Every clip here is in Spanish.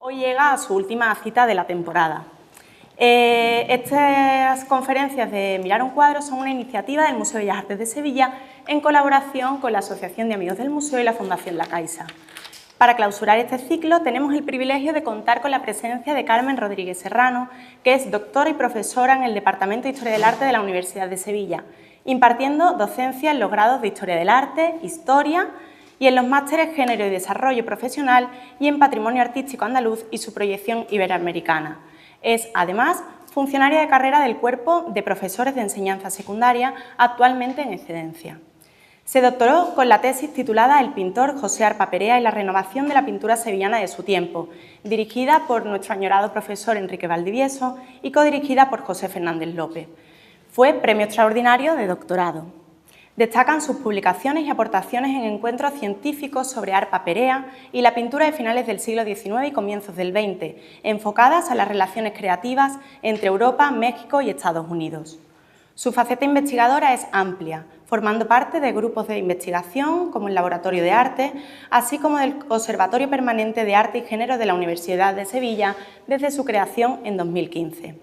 Hoy llega a su última cita de la temporada. Estas conferencias de Mirar un cuadro son una iniciativa del Museo de Bellas Artes de Sevilla en colaboración con la Asociación de Amigos del Museo y la Fundación La Caixa. Para clausurar este ciclo tenemos el privilegio de contar con la presencia de Carmen Rodríguez Serrano, que es doctora y profesora en el Departamento de Historia del Arte de la Universidad de Sevilla, impartiendo docencia en los grados de Historia del Arte, Historia y en los másteres Género y Desarrollo Profesional y en Patrimonio Artístico Andaluz y su proyección iberoamericana. Es, además, funcionaria de carrera del Cuerpo de Profesores de Enseñanza Secundaria, actualmente en excedencia. Se doctoró con la tesis titulada El pintor José Arpa Perea y la renovación de la pintura sevillana de su tiempo, dirigida por nuestro añorado profesor Enrique Valdivieso y codirigida por José Fernández López. Fue premio extraordinario de doctorado. Destacan sus publicaciones y aportaciones en encuentros científicos sobre Arpa Perea y la pintura de finales del siglo XIX y comienzos del XX, enfocadas a las relaciones creativas entre Europa, México y Estados Unidos. Su faceta investigadora es amplia, formando parte de grupos de investigación como el Laboratorio de Arte, así como del Observatorio Permanente de Arte y Género de la Universidad de Sevilla desde su creación en 2015.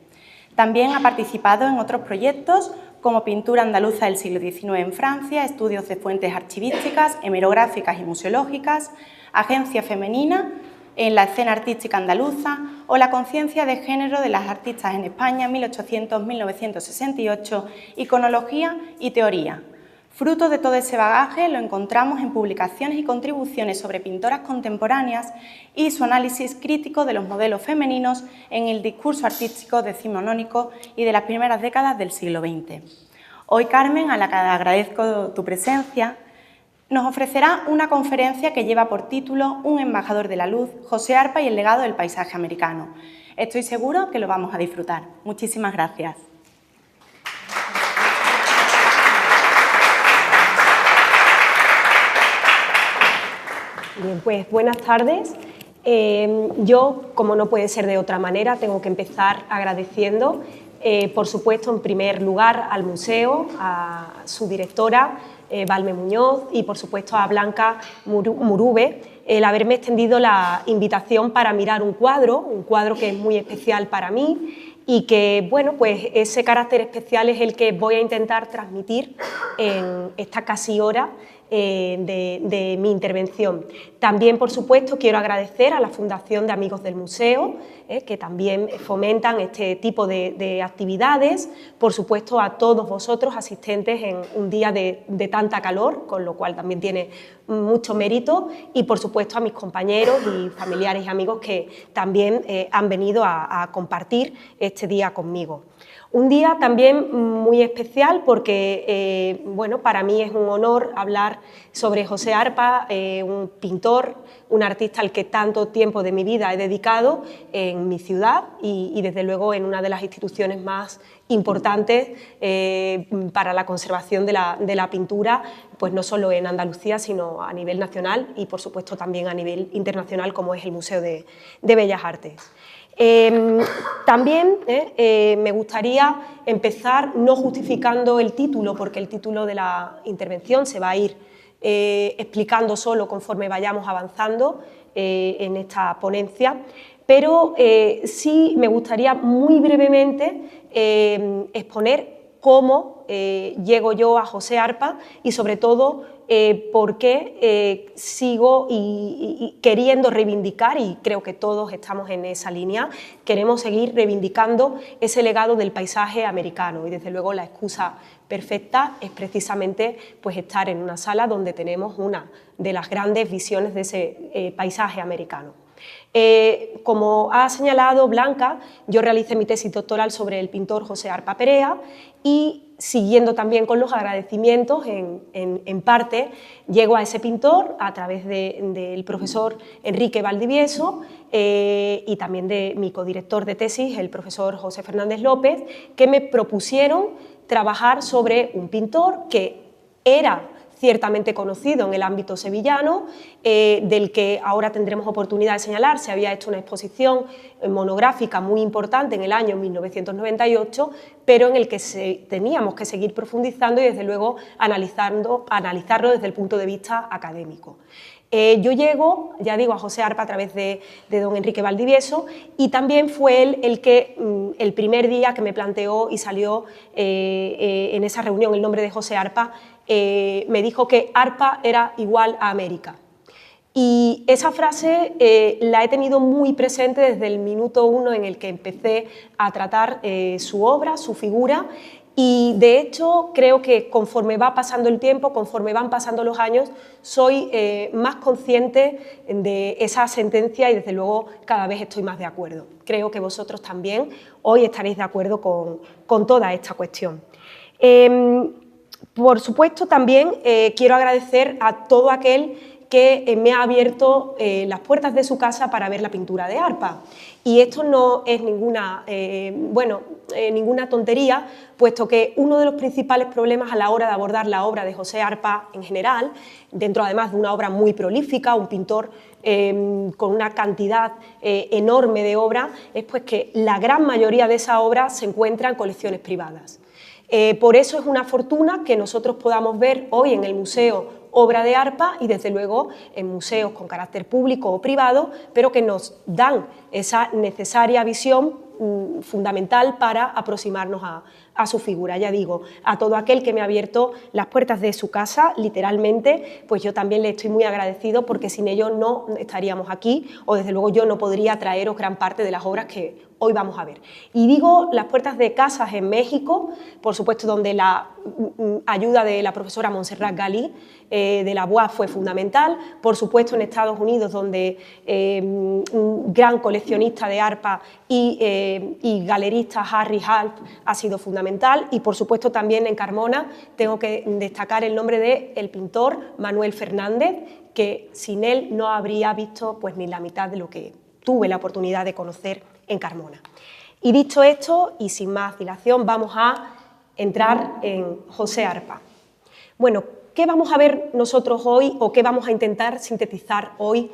También ha participado en otros proyectos como Pintura andaluza del siglo XIX en Francia, estudios de fuentes archivísticas, hemerográficas y museológicas, Agencia Femenina en la escena artística andaluza o la conciencia de género de las artistas en España 1800-1968, iconología y teoría. Fruto de todo ese bagaje lo encontramos en publicaciones y contribuciones sobre pintoras contemporáneas y su análisis crítico de los modelos femeninos en el discurso artístico decimonónico y de las primeras décadas del siglo XX. Hoy, Carmen, a la que agradezco tu presencia, nos ofrecerá una conferencia que lleva por título Un embajador de la luz, José Arpa y el legado del paisaje americano. Estoy seguro que lo vamos a disfrutar. Muchísimas gracias. Bien, pues buenas tardes. Yo, como no puede ser de otra manera, tengo que empezar agradeciendo, por supuesto, en primer lugar al museo, a su directora, Valme Muñoz, y por supuesto a Blanca Murube, el haberme extendido la invitación para mirar un cuadro que es muy especial para mí y que, bueno, pues ese carácter especial es el que voy a intentar transmitir en esta casi hora de mi intervención. También, por supuesto, quiero agradecer a la Fundación de Amigos del Museo, que también fomentan este tipo de actividades, por supuesto a todos vosotros asistentes en un día de tanta calor, con lo cual también tiene mucho mérito, y por supuesto a mis compañeros y familiares y amigos que también han venido a compartir este día conmigo. Un día también muy especial porque, bueno, para mí es un honor hablar sobre José Arpa, un pintor, un artista al que tanto tiempo de mi vida he dedicado en mi ciudad y desde luego en una de las instituciones más importantes para la conservación de la pintura, pues no solo en Andalucía, sino a nivel nacional y por supuesto también a nivel internacional, como es el Museo de Bellas Artes. También me gustaría empezar no justificando el título, porque el título de la intervención se va a ir explicando solo conforme vayamos avanzando en esta ponencia, pero sí me gustaría muy brevemente exponer cómo llego yo a José Arpa y sobre todo por qué sigo queriendo reivindicar, y creo que todos estamos en esa línea, queremos seguir reivindicando ese legado del paisaje americano, y desde luego la excusa perfecta es precisamente pues estar en una sala donde tenemos una de las grandes visiones de ese paisaje americano. Como ha señalado Blanca, yo realicé mi tesis doctoral sobre el pintor José Arpa Perea y, siguiendo también con los agradecimientos, en parte llego a ese pintor a través del profesor Enrique Valdivieso y también de mi codirector de tesis, el profesor José Fernández López, que me propusieron trabajar sobre un pintor que era ciertamente conocido en el ámbito sevillano, del que ahora tendremos oportunidad de señalar. Se había hecho una exposición monográfica muy importante en el año 1998, pero en el que teníamos que seguir profundizando y desde luego analizarlo desde el punto de vista académico. Yo llego, ya digo, a José Arpa a través de don Enrique Valdivieso, y también fue él el que el primer día que me planteó y salió en esa reunión el nombre de José Arpa, me dijo que Arpa era igual a América. Y esa frase la he tenido muy presente desde el minuto 1 en el que empecé a tratar su obra, su figura, y de hecho creo que conforme va pasando el tiempo, conforme van pasando los años, soy más consciente de esa sentencia y desde luego cada vez estoy más de acuerdo. Creo que vosotros también hoy estaréis de acuerdo con toda esta cuestión. Por supuesto también quiero agradecer a todo aquel que me ha abierto las puertas de su casa para ver la pintura de Arpa. Y esto no es ninguna tontería, puesto que uno de los principales problemas a la hora de abordar la obra de José Arpa en general, dentro además de una obra muy prolífica, un pintor con una cantidad enorme de obra, es pues que la gran mayoría de esa obra se encuentra en colecciones privadas. Por eso es una fortuna que nosotros podamos ver hoy en el museo obra de Arpa y desde luego en museos con carácter público o privado, pero que nos dan esa necesaria visión fundamental para aproximarnos a su figura. Ya digo, a todo aquel que me ha abierto las puertas de su casa, literalmente, pues yo también le estoy muy agradecido porque sin ello no estaríamos aquí o desde luego yo no podría traeros gran parte de las obras que hoy vamos a ver. Y digo las puertas de casas en México, por supuesto donde la ayuda de la profesora Montserrat Galí de la UAB fue fundamental, por supuesto en Estados Unidos donde un gran coleccionista de arpa y galerista Harry Halp ha sido fundamental y por supuesto también en Carmona tengo que destacar el nombre del pintor Manuel Fernández, que sin él no habría visto pues ni la mitad de lo que tuve la oportunidad de conocer en Carmona. Y dicho esto, y sin más dilación, vamos a entrar en José Arpa. Bueno, ¿qué vamos a ver nosotros hoy o qué vamos a intentar sintetizar hoy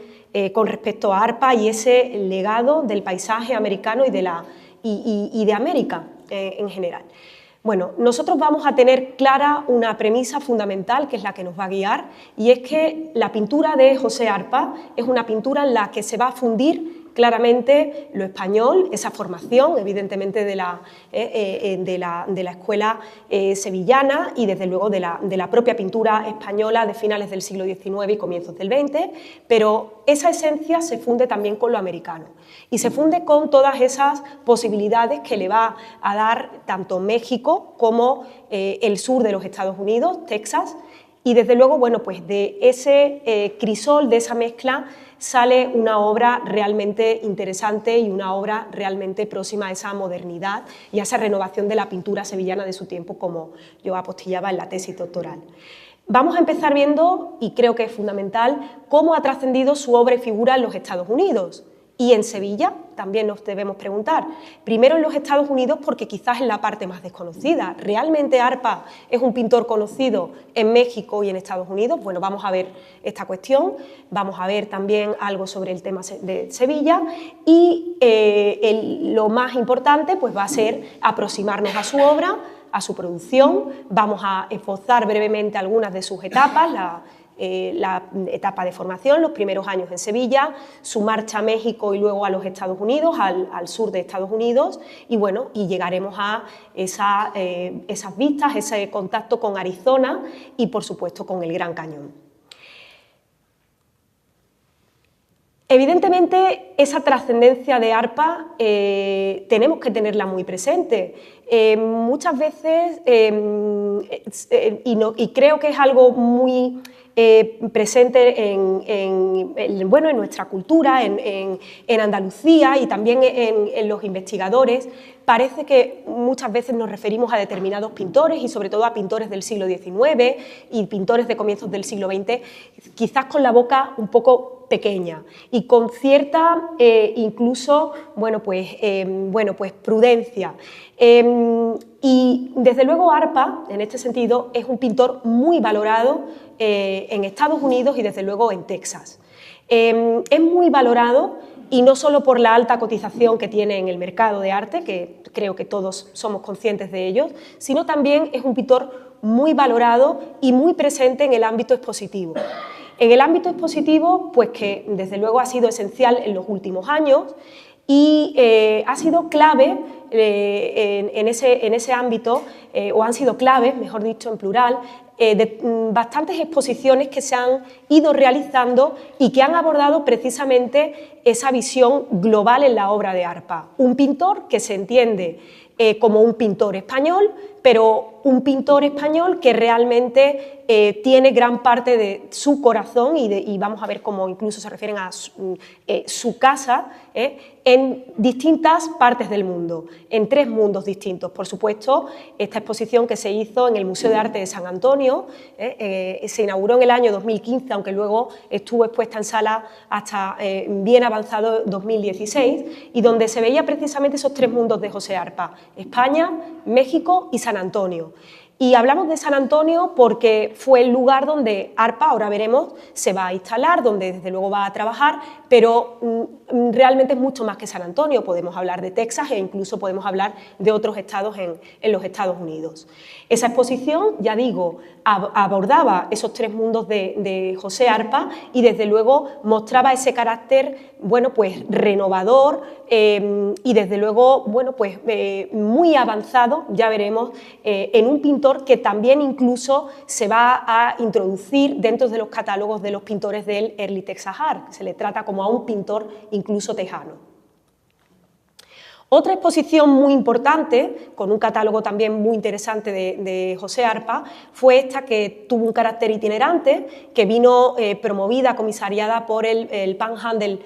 con respecto a Arpa y ese legado del paisaje americano y de América en general? Bueno, nosotros vamos a tener clara una premisa fundamental que es la que nos va a guiar y es que la pintura de José Arpa es una pintura en la que se va a fundir claramente lo español, esa formación evidentemente de la escuela sevillana y desde luego de la propia pintura española de finales del siglo XIX y comienzos del XX, pero esa esencia se funde también con lo americano y se funde con todas esas posibilidades que le va a dar tanto México como el sur de los Estados Unidos, Texas, y desde luego, bueno, pues de ese crisol, de esa mezcla, sale una obra realmente interesante y una obra realmente próxima a esa modernidad y a esa renovación de la pintura sevillana de su tiempo, como yo apostillaba en la tesis doctoral. Vamos a empezar viendo, y creo que es fundamental, cómo ha trascendido su obra y figura en los Estados Unidos. Y en Sevilla también nos debemos preguntar. Primero en los Estados Unidos porque quizás es la parte más desconocida. ¿Realmente Arpa es un pintor conocido en México y en Estados Unidos? Bueno, vamos a ver esta cuestión, vamos a ver también algo sobre el tema de Sevilla y lo más importante pues va a ser aproximarnos a su obra, a su producción. Vamos a esbozar brevemente algunas de sus etapas, la etapa de formación, los primeros años en Sevilla, su marcha a México y luego a los Estados Unidos, al sur de Estados Unidos, y bueno, y llegaremos a esas vistas, ese contacto con Arizona y por supuesto con el Gran Cañón. Evidentemente, esa trascendencia de Arpa tenemos que tenerla muy presente. Muchas veces, y creo que es algo muy presente en nuestra cultura, en Andalucía y también en los investigadores, parece que muchas veces nos referimos a determinados pintores y sobre todo a pintores del siglo XIX y pintores de comienzos del siglo XX, quizás con la boca un poco pequeña y con cierta incluso prudencia. Y desde luego Arpa, en este sentido, es un pintor muy valorado en Estados Unidos y desde luego en Texas. Es muy valorado y no solo por la alta cotización que tiene en el mercado de arte, que creo que todos somos conscientes de ello, sino también es un pintor muy valorado y muy presente en el ámbito expositivo. En el ámbito expositivo, pues que desde luego ha sido esencial en los últimos años y ha sido clave en ese ámbito, o han sido claves, mejor dicho, en plural, de bastantes exposiciones que se han ido realizando y que han abordado precisamente esa visión global en la obra de Arpa. Un pintor que se entiende como un pintor español, pero un pintor español que realmente tiene gran parte de su corazón y vamos a ver cómo incluso se refieren a su casa en distintas partes del mundo, en 3 mundos distintos. Por supuesto, esta exposición que se hizo en el Museo de Arte de San Antonio se inauguró en el año 2015, aunque luego estuvo expuesta en sala hasta bien avanzado 2016, y donde se veía precisamente esos 3 mundos de José Arpa: España, México y San Antonio. Y hablamos de San Antonio porque fue el lugar donde Arpa, ahora veremos, se va a instalar, donde desde luego va a trabajar, pero realmente es mucho más que San Antonio. Podemos hablar de Texas e incluso podemos hablar de otros estados en los Estados Unidos. Esa exposición, ya digo, abordaba esos 3 mundos de José Arpa y desde luego mostraba ese carácter, bueno, pues renovador y desde luego, bueno, pues muy avanzado, ya veremos, en un pintor que también incluso se va a introducir dentro de los catálogos de los pintores del Early Texas Art. Se le trata como a un pintor incluso tejano. Otra exposición muy importante, con un catálogo también muy interesante de José Arpa, fue esta que tuvo un carácter itinerante, que vino promovida, comisariada por el Panhandle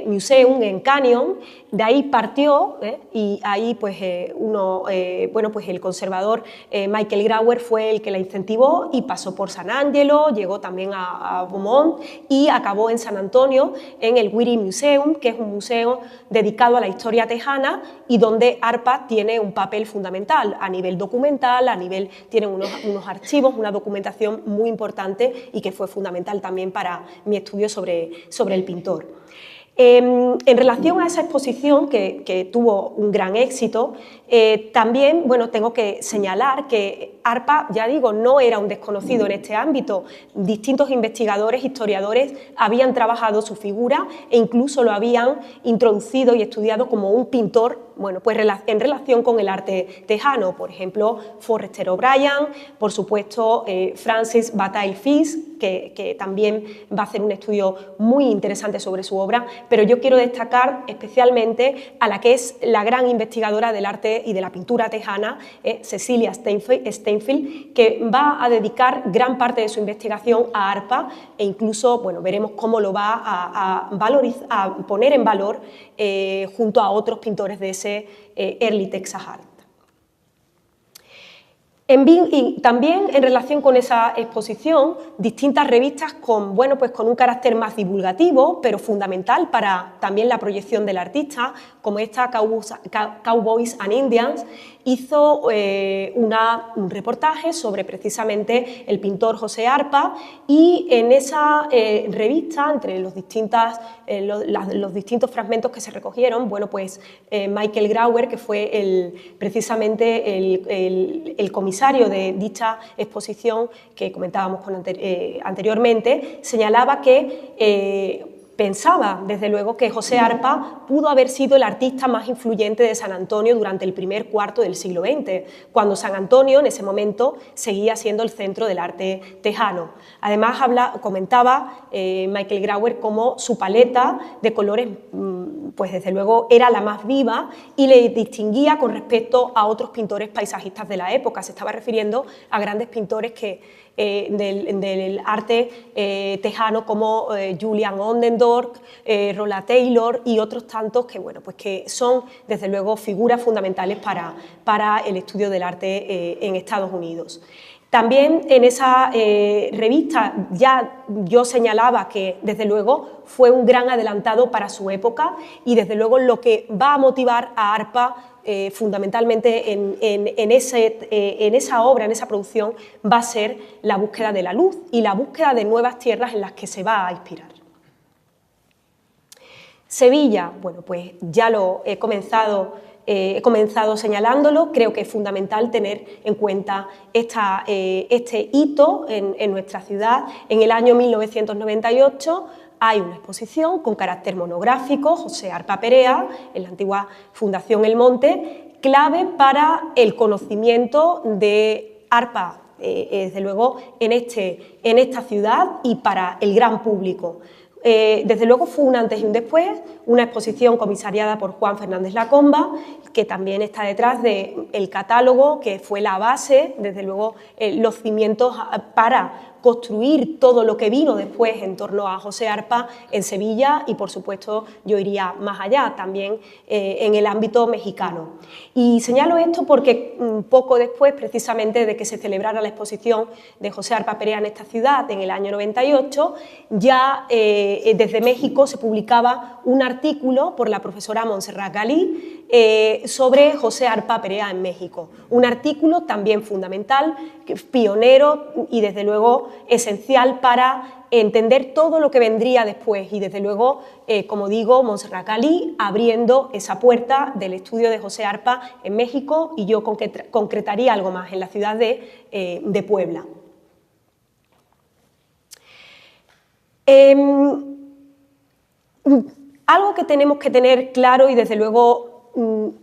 Museum en Canyon. De ahí partió y ahí pues, pues el conservador Michael Grauer fue el que la incentivó y pasó por San Angelo, llegó también a Beaumont y acabó en San Antonio en el Whitty Museum, que es un museo dedicado a la historia tejana y donde Arpa tiene un papel fundamental a nivel documental, tiene unos archivos, una documentación muy importante y que fue fundamental también para mi estudio sobre el pintor. En relación a esa exposición, que tuvo un gran éxito, también bueno, tengo que señalar que Arpa, ya digo, no era un desconocido en este ámbito. Distintos investigadores, historiadores, habían trabajado su figura e incluso lo habían introducido y estudiado como un pintor, bueno, pues en relación con el arte tejano. Por ejemplo, Forrester O'Brien, por supuesto, Francis Bataille Fisk, que también va a hacer un estudio muy interesante sobre su obra, pero yo quiero destacar especialmente a la que es la gran investigadora del arte y de la pintura tejana, Cecilia Steinfeld, que va a dedicar gran parte de su investigación a Arpa e incluso, bueno, veremos cómo lo va a poner en valor junto a otros pintores de ese Early Texas Art. Y también en relación con esa exposición, distintas revistas con un carácter más divulgativo, pero fundamental para también la proyección del artista, como esta Cowboys and Indians, hizo un reportaje sobre precisamente el pintor José Arpa, y en esa revista, entre los distintos fragmentos que se recogieron, bueno, pues Michael Grauer, que fue precisamente el comisario de dicha exposición que comentábamos anteriormente, señalaba que pensaba, desde luego, que José Arpa pudo haber sido el artista más influyente de San Antonio durante el primer cuarto del siglo XX, cuando San Antonio, en ese momento, seguía siendo el centro del arte tejano. Además, comentaba Michael Grauer cómo su paleta de colores, pues desde luego, era la más viva y le distinguía con respecto a otros pintores paisajistas de la época. Se estaba refiriendo a grandes pintores del arte tejano como Julian Ondendorf, Rolla Taylor y otros tantos que, bueno, pues que son desde luego figuras fundamentales para el estudio del arte en Estados Unidos. También en esa revista ya yo señalaba que desde luego fue un gran adelantado para su época y desde luego lo que va a motivar a Arpa fundamentalmente en esa obra, en esa producción, va a ser la búsqueda de la luz y la búsqueda de nuevas tierras en las que se va a inspirar. Sevilla, bueno, pues ya lo he comenzado he comenzado señalándolo, creo que es fundamental tener en cuenta este hito en nuestra ciudad. En el año 1998 hay una exposición con carácter monográfico, José Arpa Perea, en la antigua Fundación El Monte, clave para el conocimiento de Arpa, desde luego, en esta ciudad y para el gran público. Desde luego fue un antes y un después, una exposición comisariada por Juan Fernández Lacomba, que también está detrás del catálogo, que fue la base, desde luego, los cimientos para construir todo lo que vino después en torno a José Arpa en Sevilla y, por supuesto, yo iría más allá, también en el ámbito mexicano. Y señalo esto porque poco después, precisamente, de que se celebrara la exposición de José Arpa Perea en esta ciudad, en el año 98, ya desde México se publicaba un artículo por la profesora Montserrat Galí sobre José Arpa Perea en México. Un artículo también fundamental, pionero y, desde luego, esencial para entender todo lo que vendría después y, desde luego, como digo, Montserrat Galí abriendo esa puerta del estudio de José Arpa en México, y yo concretaría algo más en la ciudad de Puebla. Algo que tenemos que tener claro, y desde luego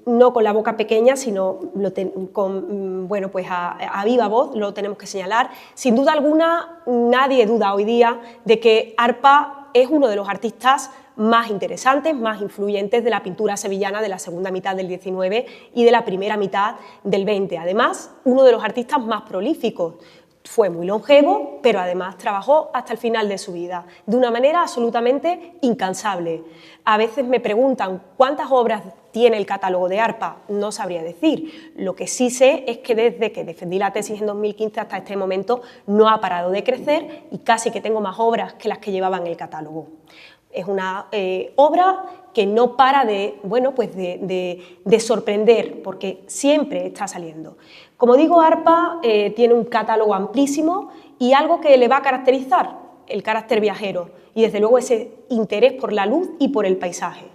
no con la boca pequeña, sino bueno, pues a viva voz lo tenemos que señalar. Sin duda alguna, nadie duda hoy día de que Arpa es uno de los artistas más interesantes, más influyentes de la pintura sevillana de la segunda mitad del XIX y de la primera mitad del XX. Además, uno de los artistas más prolíficos. Fue muy longevo, pero además trabajó hasta el final de su vida, de una manera absolutamente incansable. A veces me preguntan cuántas obras tiene el catálogo de Arpa, no sabría decir. Lo que sí sé es que desde que defendí la tesis en 2015 hasta este momento no ha parado de crecer y casi que tengo más obras que las que llevaba en el catálogo. Es una obra que no para bueno, pues de sorprender, porque siempre está saliendo. Como digo, Arpa tiene un catálogo amplísimo y algo que le va a caracterizar, el carácter viajero y, desde luego, ese interés por la luz y por el paisaje.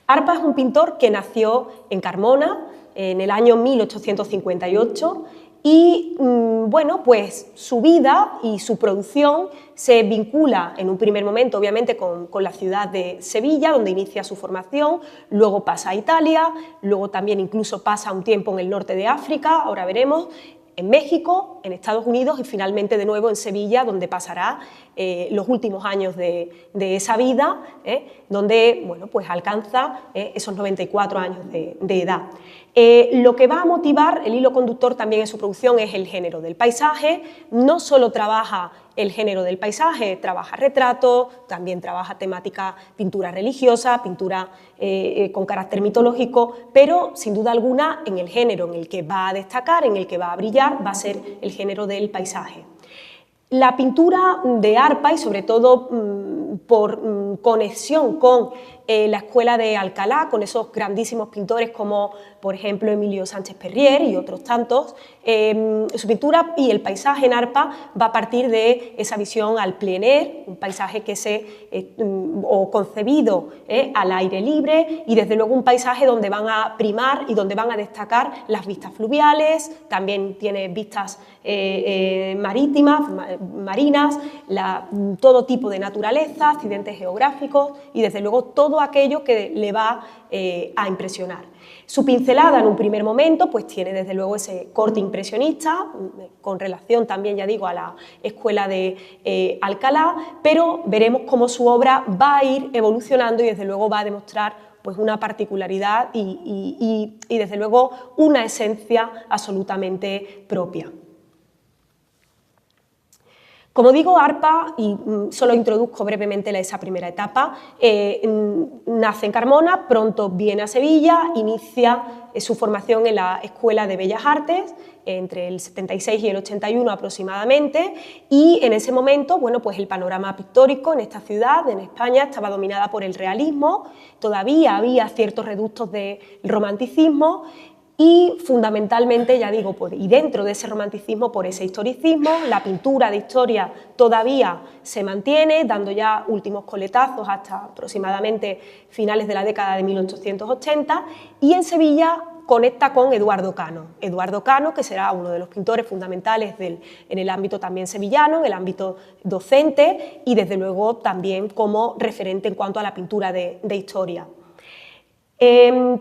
Arpa es un pintor que nació en Carmona en el año 1858 y, bueno, pues su vida y su producción se vincula en un primer momento, obviamente, con la ciudad de Sevilla, donde inicia su formación, luego pasa a Italia, luego también incluso pasa un tiempo en el norte de África, ahora veremos, en México, en Estados Unidos y finalmente de nuevo en Sevilla, donde pasará los últimos años de esa vida, donde, bueno, pues alcanza esos 94 años de edad. Lo que va a motivar, el hilo conductor también en su producción, es el género del paisaje. No solo trabaja el género del paisaje, trabaja retrato, también trabaja temática pintura religiosa, pintura con carácter mitológico, pero sin duda alguna en el género en el que va a destacar, en el que va a brillar, va a ser el género del paisaje. La pintura de Arpa, y sobre todo por conexión con la escuela de Alcalá, con esos grandísimos pintores como, por ejemplo, Emilio Sánchez Perrier y otros tantos, su pintura y el paisaje en Arpa va a partir de esa visión al plein air, un paisaje que o concebido al aire libre, y desde luego un paisaje donde van a primar y donde van a destacar las vistas fluviales, también tiene vistas marítimas, marinas, todo tipo de naturaleza, accidentes geográficos y, desde luego, todo aquello que le va a impresionar. Su pincelada en un primer momento pues tiene, desde luego, ese corte impresionista, con relación también, ya digo, a la escuela de Alcalá, pero veremos cómo su obra va a ir evolucionando y, desde luego, va a demostrar pues una particularidad y desde luego, una esencia absolutamente propia. Como digo, Arpa, y solo introduzco brevemente esa primera etapa, nace en Carmona, pronto viene a Sevilla, inicia su formación en la Escuela de Bellas Artes, entre el 76 y el 81 aproximadamente, y en ese momento, bueno, pues el panorama pictórico en esta ciudad, en España, estaba dominada por el realismo, todavía había ciertos reductos del romanticismo, y fundamentalmente, ya digo, y dentro de ese romanticismo, por ese historicismo, la pintura de historia todavía se mantiene, dando ya últimos coletazos hasta aproximadamente finales de la década de 1880, y en Sevilla conecta con Eduardo Cano. Eduardo Cano, que será uno de los pintores fundamentales en el ámbito también sevillano, en el ámbito docente y desde luego también como referente en cuanto a la pintura de historia.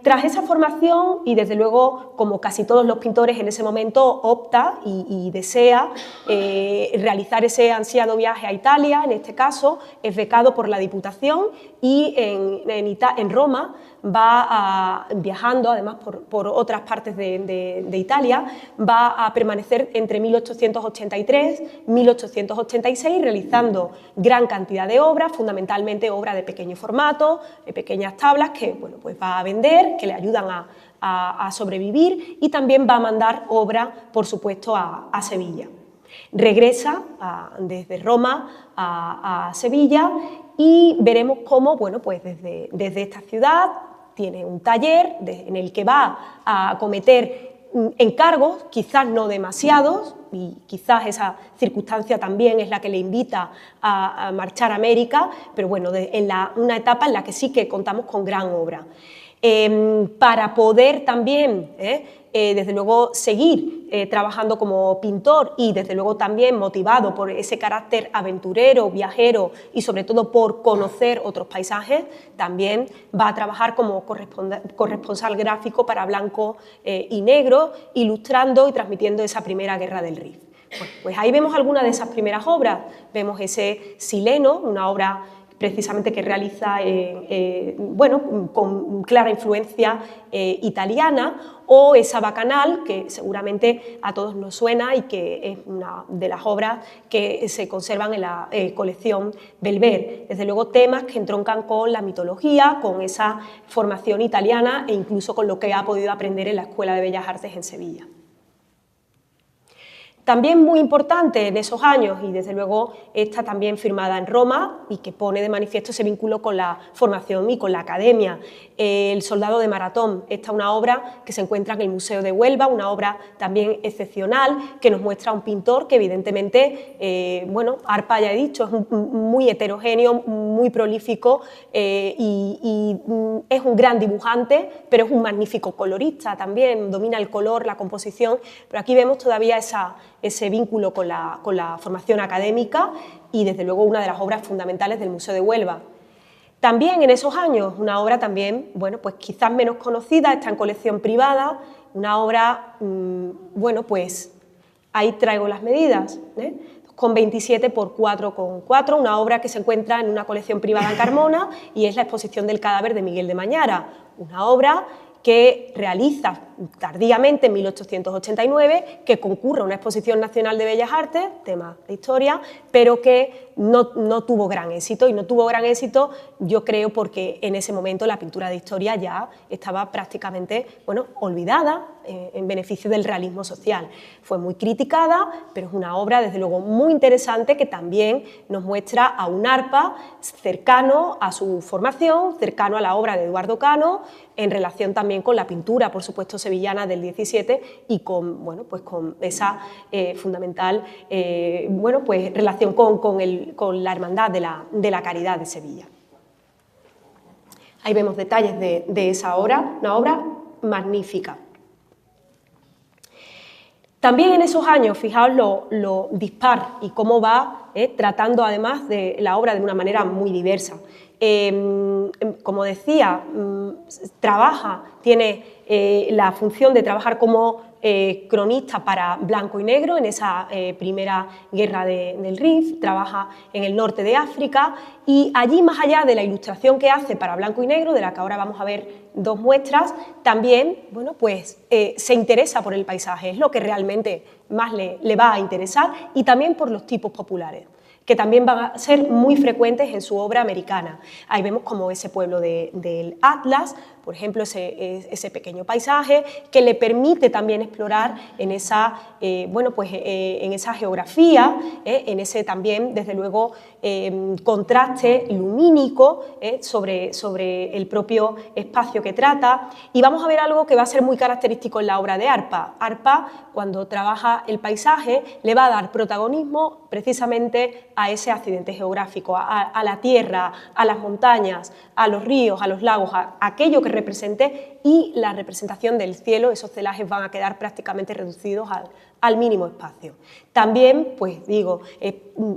Tras esa formación, y desde luego, como casi todos los pintores en ese momento, opta y desea realizar ese ansiado viaje a Italia. En este caso, es becado por la Diputación y en Roma va viajando, además por otras partes de Italia, va a permanecer entre 1883 y 1886 realizando gran cantidad de obras, fundamentalmente obras de pequeño formato, de pequeñas tablas que bueno, pues va a vender, que le ayudan a sobrevivir, y también va a mandar obra, por supuesto, a Sevilla. Regresa desde Roma a Sevilla y veremos cómo, bueno, pues desde esta ciudad tiene un taller en el que va a acometer encargos, quizás no demasiados, y quizás esa circunstancia también es la que le invita a marchar a América, pero bueno, una etapa en la que sí que contamos con gran obra. Para poder también, desde luego, seguir trabajando como pintor y desde luego también motivado por ese carácter aventurero, viajero y sobre todo por conocer otros paisajes, también va a trabajar como corresponsal gráfico para Blanco y Negro, ilustrando y transmitiendo esa primera guerra del Rif. Bueno, pues ahí vemos algunas de esas primeras obras, vemos ese Sileno, una obra precisamente que realiza bueno, con clara influencia italiana, o esa Bacanal, que seguramente a todos nos suena y que es una de las obras que se conservan en la colección Belver. Desde luego temas que entroncan con la mitología, con esa formación italiana e incluso con lo que ha podido aprender en la Escuela de Bellas Artes en Sevilla. También muy importante en esos años, y desde luego esta también firmada en Roma y que pone de manifiesto ese vínculo con la formación y con la academia, El soldado de Maratón. Esta es una obra que se encuentra en el Museo de Huelva, una obra también excepcional que nos muestra a un pintor que evidentemente, bueno, Arpa ya he dicho, es muy heterogéneo, muy prolífico y es un gran dibujante, pero es un magnífico colorista también, domina el color, la composición, pero aquí vemos todavía ese vínculo con la formación académica y desde luego una de las obras fundamentales del Museo de Huelva. También en esos años, una obra también, bueno, pues quizás menos conocida, está en colección privada, una obra, bueno, pues ahí traigo las medidas, con 27 por 4,4, una obra que se encuentra en una colección privada en Carmona y es la exposición del cadáver de Miguel de Mañara, una obra que realiza tardíamente en 1889, que concurre a una exposición nacional de Bellas Artes, tema de historia, pero que no tuvo gran éxito, y no tuvo gran éxito yo creo porque en ese momento la pintura de historia ya estaba prácticamente, bueno, olvidada en beneficio del realismo social. Fue muy criticada, pero es una obra desde luego muy interesante que también nos muestra a un Arpa cercano a su formación, cercano a la obra de Eduardo Cano, en relación también con la pintura, por supuesto, sevillana del 17 y con, bueno, pues con esa fundamental bueno, pues relación con la Hermandad de la Caridad de Sevilla. Ahí vemos detalles de esa obra, una obra magnífica. También en esos años, fijaos lo dispar y cómo va tratando además de la obra de una manera muy diversa. Como decía, tiene la función de trabajar como cronista para Blanco y Negro en esa primera guerra del Rif, trabaja en el norte de África y allí, más allá de la ilustración que hace para Blanco y Negro, de la que ahora vamos a ver dos muestras, también, bueno, pues, se interesa por el paisaje, es lo que realmente más le va a interesar, y también por los tipos populares, que también van a ser muy frecuentes en su obra americana. Ahí vemos como ese pueblo del Atlas, por ejemplo, ese pequeño paisaje que le permite también explorar en esa, bueno, pues, en esa geografía, en ese también, desde luego, contraste lumínico sobre el propio espacio que trata. Y vamos a ver algo que va a ser muy característico en la obra de Arpa. Arpa, cuando trabaja el paisaje, le va a dar protagonismo precisamente a ese accidente geográfico, a la tierra, a las montañas, a los ríos, a los lagos, a aquello que siempre presente, y la representación del cielo, esos celajes van a quedar prácticamente reducidos al mínimo espacio. También, pues digo,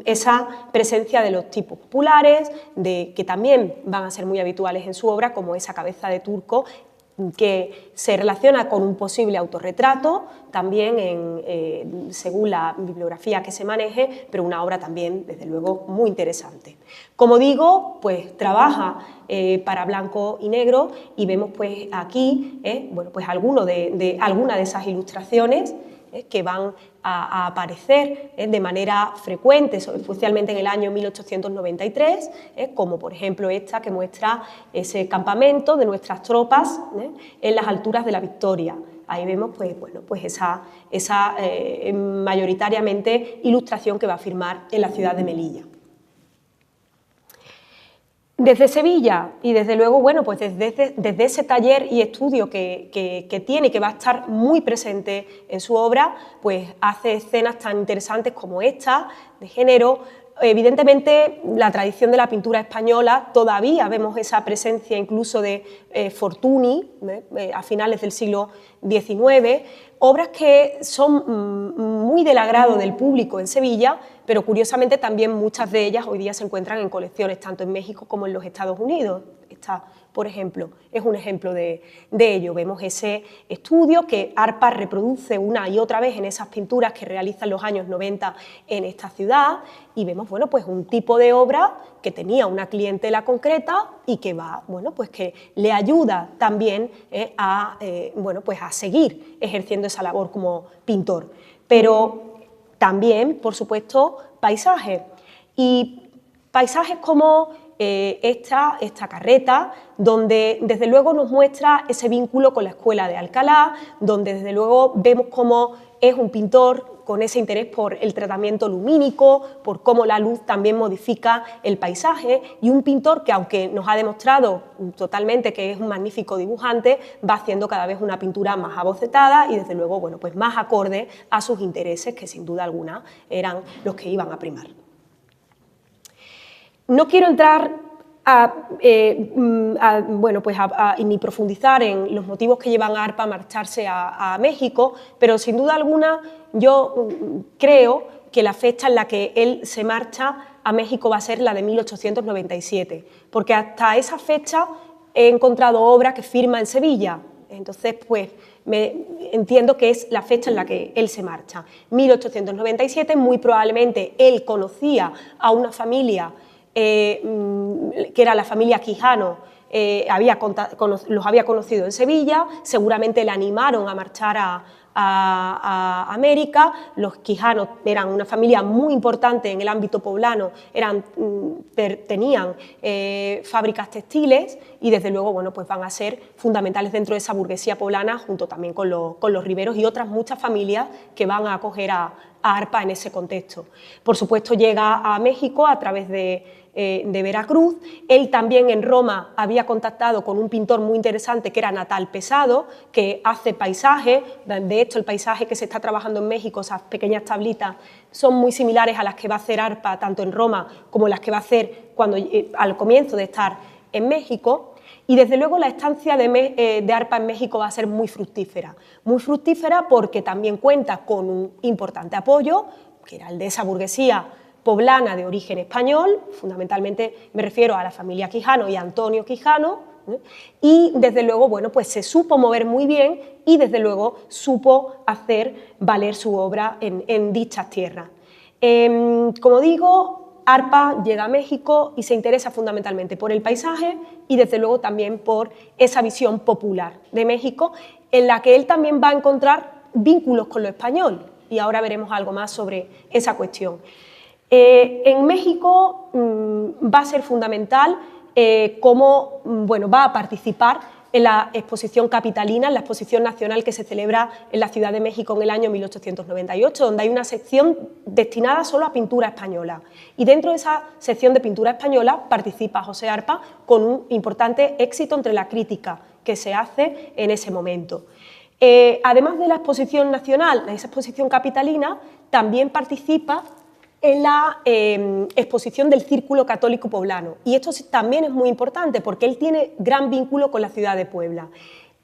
esa presencia de los tipos populares, que también van a ser muy habituales en su obra, como esa cabeza de turco, que se relaciona con un posible autorretrato, también según la bibliografía que se maneje, pero una obra también, desde luego, muy interesante. Como digo, pues trabaja para blanco y negro, y vemos pues aquí bueno, pues alguna de esas ilustraciones que van a aparecer de manera frecuente, especialmente en el año 1893, como por ejemplo esta que muestra ese campamento de nuestras tropas en las alturas de la Victoria. Ahí vemos pues, bueno, pues esa mayoritariamente ilustración que va a firmar en la ciudad de Melilla. Desde Sevilla y desde luego, bueno, pues desde ese taller y estudio que tiene y que va a estar muy presente en su obra, pues hace escenas tan interesantes como esta, de género. Evidentemente, la tradición de la pintura española, todavía vemos esa presencia incluso de Fortuny, a finales del siglo XIX, obras que son muy del agrado del público en Sevilla, pero curiosamente también muchas de ellas hoy día se encuentran en colecciones tanto en México como en los Estados Unidos. Esta, por ejemplo, es un ejemplo de ello. Vemos ese estudio que Arpa reproduce una y otra vez en esas pinturas que realiza en los años 90 en esta ciudad, y vemos, bueno, pues un tipo de obra que tenía una clientela concreta y que va, bueno, pues que le ayuda también bueno, pues a seguir ejerciendo esa labor como pintor. Pero también, por supuesto, paisajes, y paisajes como esta carreta, donde desde luego nos muestra ese vínculo con la escuela de Alcalá, donde desde luego vemos cómo es un pintor con ese interés por el tratamiento lumínico, por cómo la luz también modifica el paisaje, y un pintor que, aunque nos ha demostrado totalmente que es un magnífico dibujante, va haciendo cada vez una pintura más abocetada y desde luego, bueno, pues más acorde a sus intereses, que sin duda alguna eran los que iban a primar. No quiero entrar ni profundizar en los motivos que llevan a Arpa a marcharse a México, pero sin duda alguna yo creo que la fecha en la que él se marcha a México va a ser la de 1897, porque hasta esa fecha he encontrado obra que firma en Sevilla. Entonces, pues, entiendo que es la fecha en la que él se marcha. 1897, muy probablemente él conocía a una familia que era la familia Quijano, los había conocido en Sevilla, seguramente le animaron a marchar a América. Los Quijanos eran una familia muy importante en el ámbito poblano, tenían fábricas textiles y desde luego, bueno, pues van a ser fundamentales dentro de esa burguesía poblana, junto también con los Riveros y otras muchas familias que van a acoger a Arpa en ese contexto. Por supuesto, llega a México a través de Veracruz. Él también en Roma había contactado con un pintor muy interesante que era Natal Pesado, que hace paisajes. De hecho, el paisaje que se está trabajando en México, esas pequeñas tablitas, son muy similares a las que va a hacer Arpa tanto en Roma como las que va a hacer al comienzo de estar en México. Y desde luego la estancia de Arpa en México va a ser muy fructífera porque también cuenta con un importante apoyo, que era el de esa burguesía poblana de origen español, fundamentalmente me refiero a la familia Quijano y a Antonio Quijano, y desde luego, bueno, pues se supo mover muy bien y desde luego supo hacer valer su obra en dichas tierras. Como digo, Arpa llega a México y se interesa fundamentalmente por el paisaje y desde luego también por esa visión popular de México, en la que él también va a encontrar vínculos con lo español, y ahora veremos algo más sobre esa cuestión. En México va a ser fundamental cómo va a participar en la exposición capitalina, en la exposición nacional que se celebra en la Ciudad de México en el año 1898, donde hay una sección destinada solo a pintura española. Y dentro de esa sección de pintura española participa José Arpa con un importante éxito entre la crítica que se hace en ese momento. Además de la exposición nacional, de esa exposición capitalina, también participa en la exposición del Círculo Católico Poblano. Y esto también es muy importante porque él tiene gran vínculo con la ciudad de Puebla.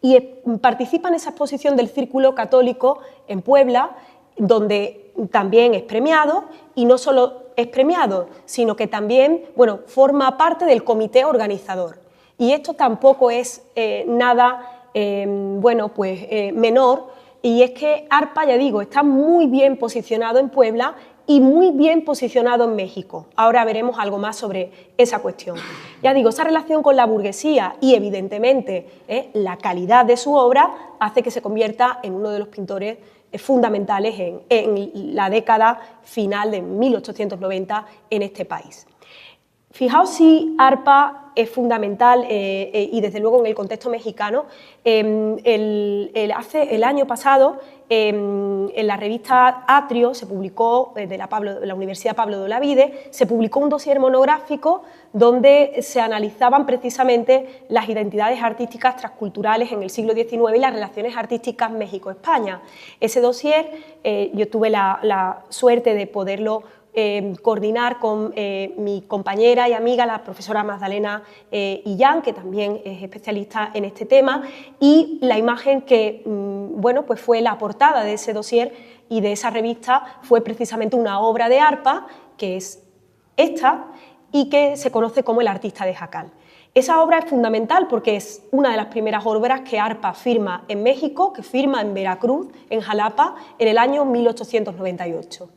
Y participa en esa exposición del Círculo Católico en Puebla, donde también es premiado, y no solo es premiado, sino que también, bueno, forma parte del comité organizador. Y esto tampoco es nada, bueno, pues menor, y es que ARPA, ya digo, está muy bien posicionado en Puebla y muy bien posicionado en México. Ahora veremos algo más sobre esa cuestión. Ya digo, esa relación con la burguesía y, evidentemente, la calidad de su obra hace que se convierta en uno de los pintores fundamentales en la década final de 1890 en este país. Fijaos si ARPA es fundamental y desde luego en el contexto mexicano. El año pasado en la revista Atrio se publicó, de la Universidad Pablo de Olavide, se publicó un dossier monográfico donde se analizaban precisamente las identidades artísticas transculturales en el siglo XIX y las relaciones artísticas México-España. Ese dossier yo tuve la suerte de poderlo coordinar con mi compañera y amiga, la profesora Magdalena Illán, que también es especialista en este tema, y la imagen que bueno, pues fue la portada de ese dossier y de esa revista fue precisamente una obra de ARPA, que es esta, y que se conoce como El artista de Jacal. Esa obra es fundamental porque es una de las primeras obras que ARPA firma en México, que firma en Veracruz, en Jalapa, en el año 1898.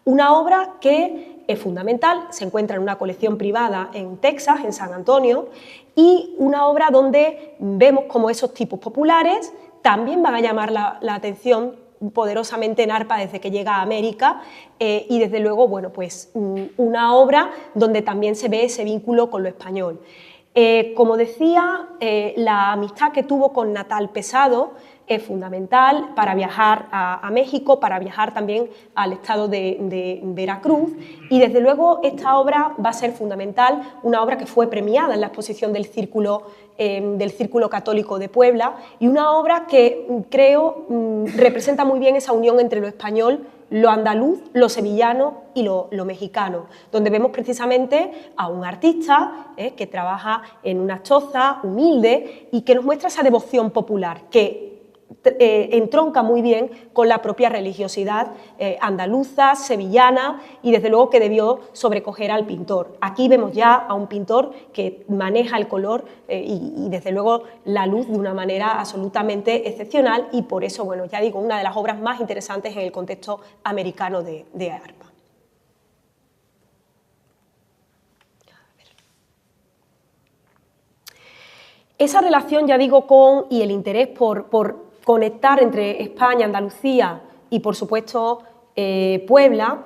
Una obra que es fundamental, se encuentra en una colección privada en Texas, en San Antonio, y una obra donde vemos cómo esos tipos populares también van a llamar la atención poderosamente en ARPA desde que llega a América y desde luego, bueno, pues una obra donde también se ve ese vínculo con lo español. Como decía, la amistad que tuvo con Natal Pesado es fundamental para viajar a México, para viajar también al estado de Veracruz, y desde luego esta obra va a ser fundamental, una obra que fue premiada en la exposición del Círculo Católico de Puebla, y una obra que creo representa muy bien esa unión entre lo español, lo andaluz, lo sevillano y lo mexicano, donde vemos precisamente a un artista que trabaja en una choza humilde y que nos muestra esa devoción popular que entronca muy bien con la propia religiosidad andaluza, sevillana, y desde luego que debió sobrecoger al pintor. Aquí vemos ya a un pintor que maneja el color y desde luego la luz de una manera absolutamente excepcional, y por eso, bueno, ya digo, una de las obras más interesantes en el contexto americano de ARPA. Esa relación, ya digo, y el interés por conectar entre España, Andalucía y, por supuesto, Puebla,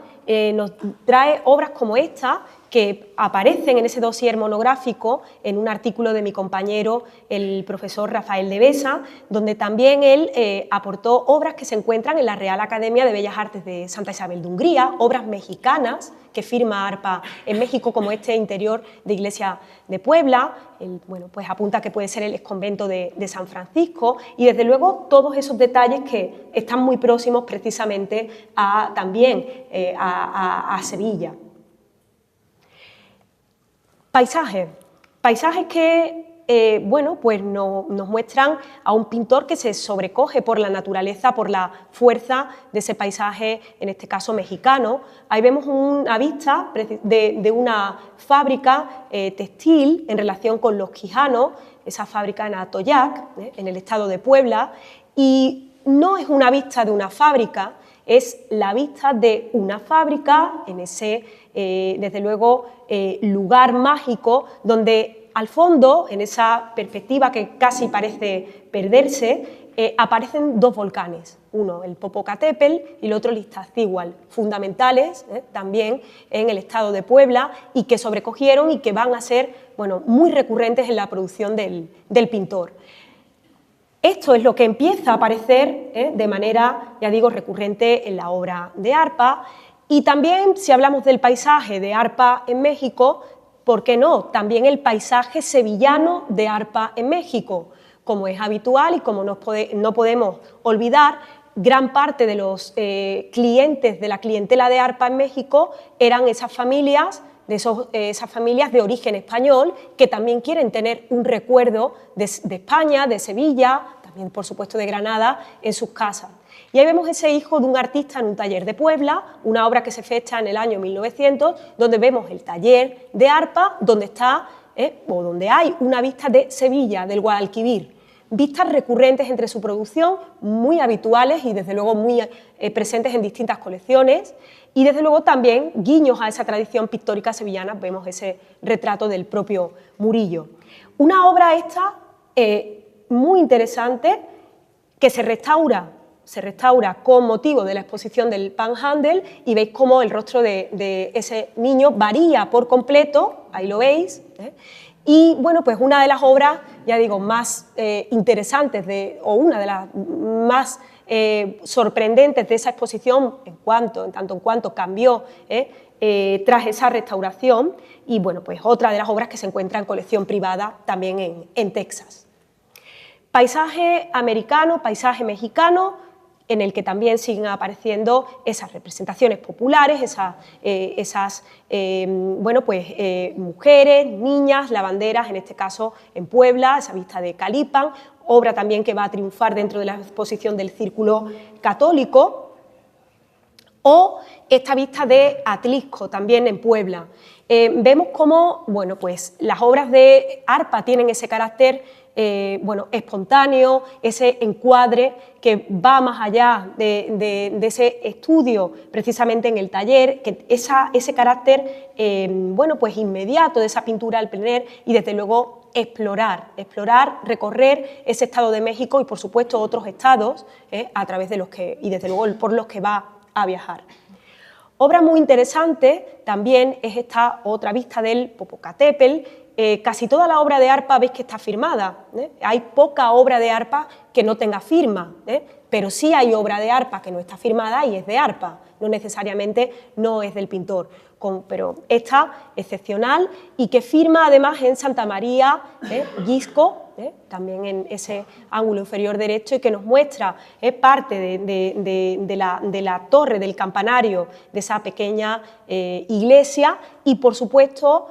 nos trae obras como esta, que aparecen en ese dossier monográfico en un artículo de mi compañero, el profesor Rafael de Besa, donde también él aportó obras que se encuentran en la Real Academia de Bellas Artes de Santa Isabel de Hungría, obras mexicanas que firma ARPA en México, como este interior de Iglesia de Puebla, bueno, pues apunta que puede ser el exconvento de San Francisco, y desde luego todos esos detalles que están muy próximos precisamente también a Sevilla. Paisajes que, bueno, pues nos muestran a un pintor que se sobrecoge por la naturaleza, por la fuerza de ese paisaje, en este caso mexicano. Ahí vemos una vista de una fábrica textil en relación con Los Quijanos, esa fábrica en Atoyac, en el estado de Puebla, y no es una vista de una fábrica, es la vista de una fábrica en ese, desde luego, lugar mágico donde al fondo, en esa perspectiva que casi parece perderse, aparecen dos volcanes, uno el Popocatépetl y el otro el Iztaccíhuatl, fundamentales también en el estado de Puebla y que sobrecogieron y que van a ser, bueno, muy recurrentes en la producción del pintor. Esto es lo que empieza a aparecer de manera, ya digo, recurrente en la obra de ARPA, y también, si hablamos del paisaje de ARPA en México, ¿por qué no? También el paisaje sevillano de ARPA en México, como es habitual y como no podemos olvidar, gran parte de los clientes de la clientela de ARPA en México eran esas familias de origen español que también quieren tener un recuerdo de España, de Sevilla, también por supuesto de Granada, en sus casas. Y ahí vemos ese hijo de un artista en un taller de Puebla, una obra que se fecha en el año 1900, donde vemos el taller de ARPA, donde está, o donde hay una vista de Sevilla, del Guadalquivir. Vistas recurrentes entre su producción, muy habituales y desde luego muy presentes en distintas colecciones, y desde luego también guiños a esa tradición pictórica sevillana. Vemos ese retrato del propio Murillo. Una obra esta muy interesante que se restaura con motivo de la exposición del Panhandle, y veis cómo el rostro de ese niño varía por completo, ahí lo veis, y bueno, pues una de las obras, ya digo, más interesantes o una de las más sorprendentes de esa exposición en tanto en cuanto cambió tras esa restauración, y bueno, pues otra de las obras que se encuentra en colección privada también en Texas. Paisaje americano, paisaje mexicano, en el que también siguen apareciendo esas representaciones populares, mujeres, niñas, lavanderas, en este caso en Puebla, esa vista de Calipan, obra también que va a triunfar dentro de la exposición del Círculo Católico, o esta vista de Atlisco, también en Puebla. Vemos cómo las obras de ARPA tienen ese carácter espontáneo, ese encuadre que va más allá de ese estudio precisamente en el taller, que ese carácter inmediato de esa pintura al plein air, y desde luego explorar, recorrer ese estado de México y por supuesto otros estados a través de los que, y desde luego por los que va a viajar. Obra muy interesante también es esta otra vista del Popocatépetl. Casi toda la obra de ARPA veis que está firmada, hay poca obra de ARPA que no tenga firma, pero sí hay obra de ARPA que no está firmada y es de ARPA, no necesariamente no es del pintor, pero esta excepcional, y que firma además en Santa María, Guisco, también en ese ángulo inferior derecho, y que nos muestra parte de la torre del campanario de esa pequeña iglesia, y por supuesto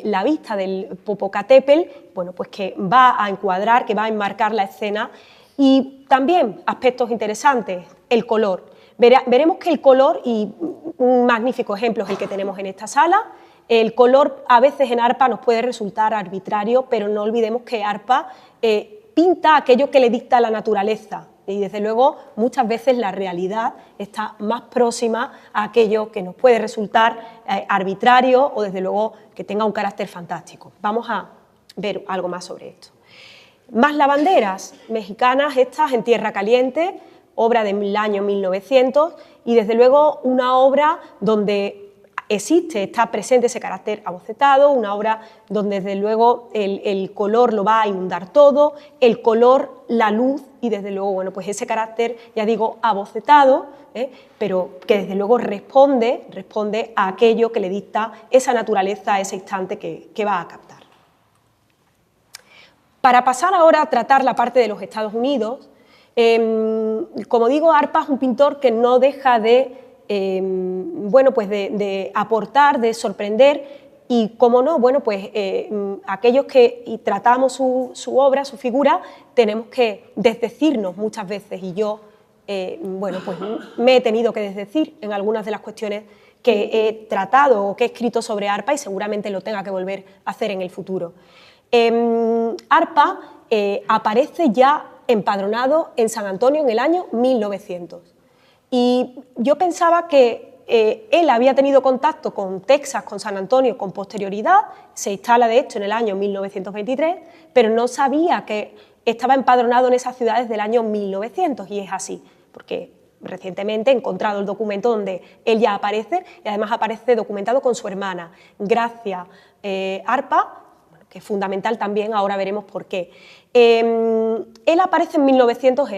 la vista del Popocatépetl, pues que va a encuadrar, que va a enmarcar la escena. Y también aspectos interesantes, el color. Veremos que el color, y un magnífico ejemplo es el que tenemos en esta sala, el color a veces en ARPA nos puede resultar arbitrario, pero no olvidemos que ARPA pinta aquello que le dicta la naturaleza, y desde luego muchas veces la realidad está más próxima a aquello que nos puede resultar arbitrario o desde luego que tenga un carácter fantástico. Vamos a ver algo más sobre esto. Más lavanderas mexicanas, estas en Tierra Caliente, obra del año 1900, y desde luego una obra donde está presente ese carácter abocetado, una obra donde desde luego el color lo va a inundar todo, el color, la luz, y desde luego pues ese carácter, ya digo, abocetado, pero que desde luego responde a aquello que le dicta esa naturaleza, ese instante que va a captar. Para pasar ahora a tratar la parte de los Estados Unidos, como digo, ARPA es un pintor que no deja de aportar, de sorprender, y como no, aquellos que tratamos su obra, su figura, tenemos que desdecirnos muchas veces, y yo me he tenido que desdecir en algunas de las cuestiones que he tratado o que he escrito sobre ARPA, y seguramente lo tenga que volver a hacer en el futuro. ARPA aparece ya empadronado en San Antonio en el año 1900. Y yo pensaba que él había tenido contacto con Texas, con San Antonio, con posterioridad, se instala de hecho en el año 1923, pero no sabía que estaba empadronado en esas ciudades del año 1900, y es así, porque recientemente he encontrado el documento donde él ya aparece, y además aparece documentado con su hermana, Gracia ARPA, que es fundamental también, ahora veremos por qué. Él aparece en 1900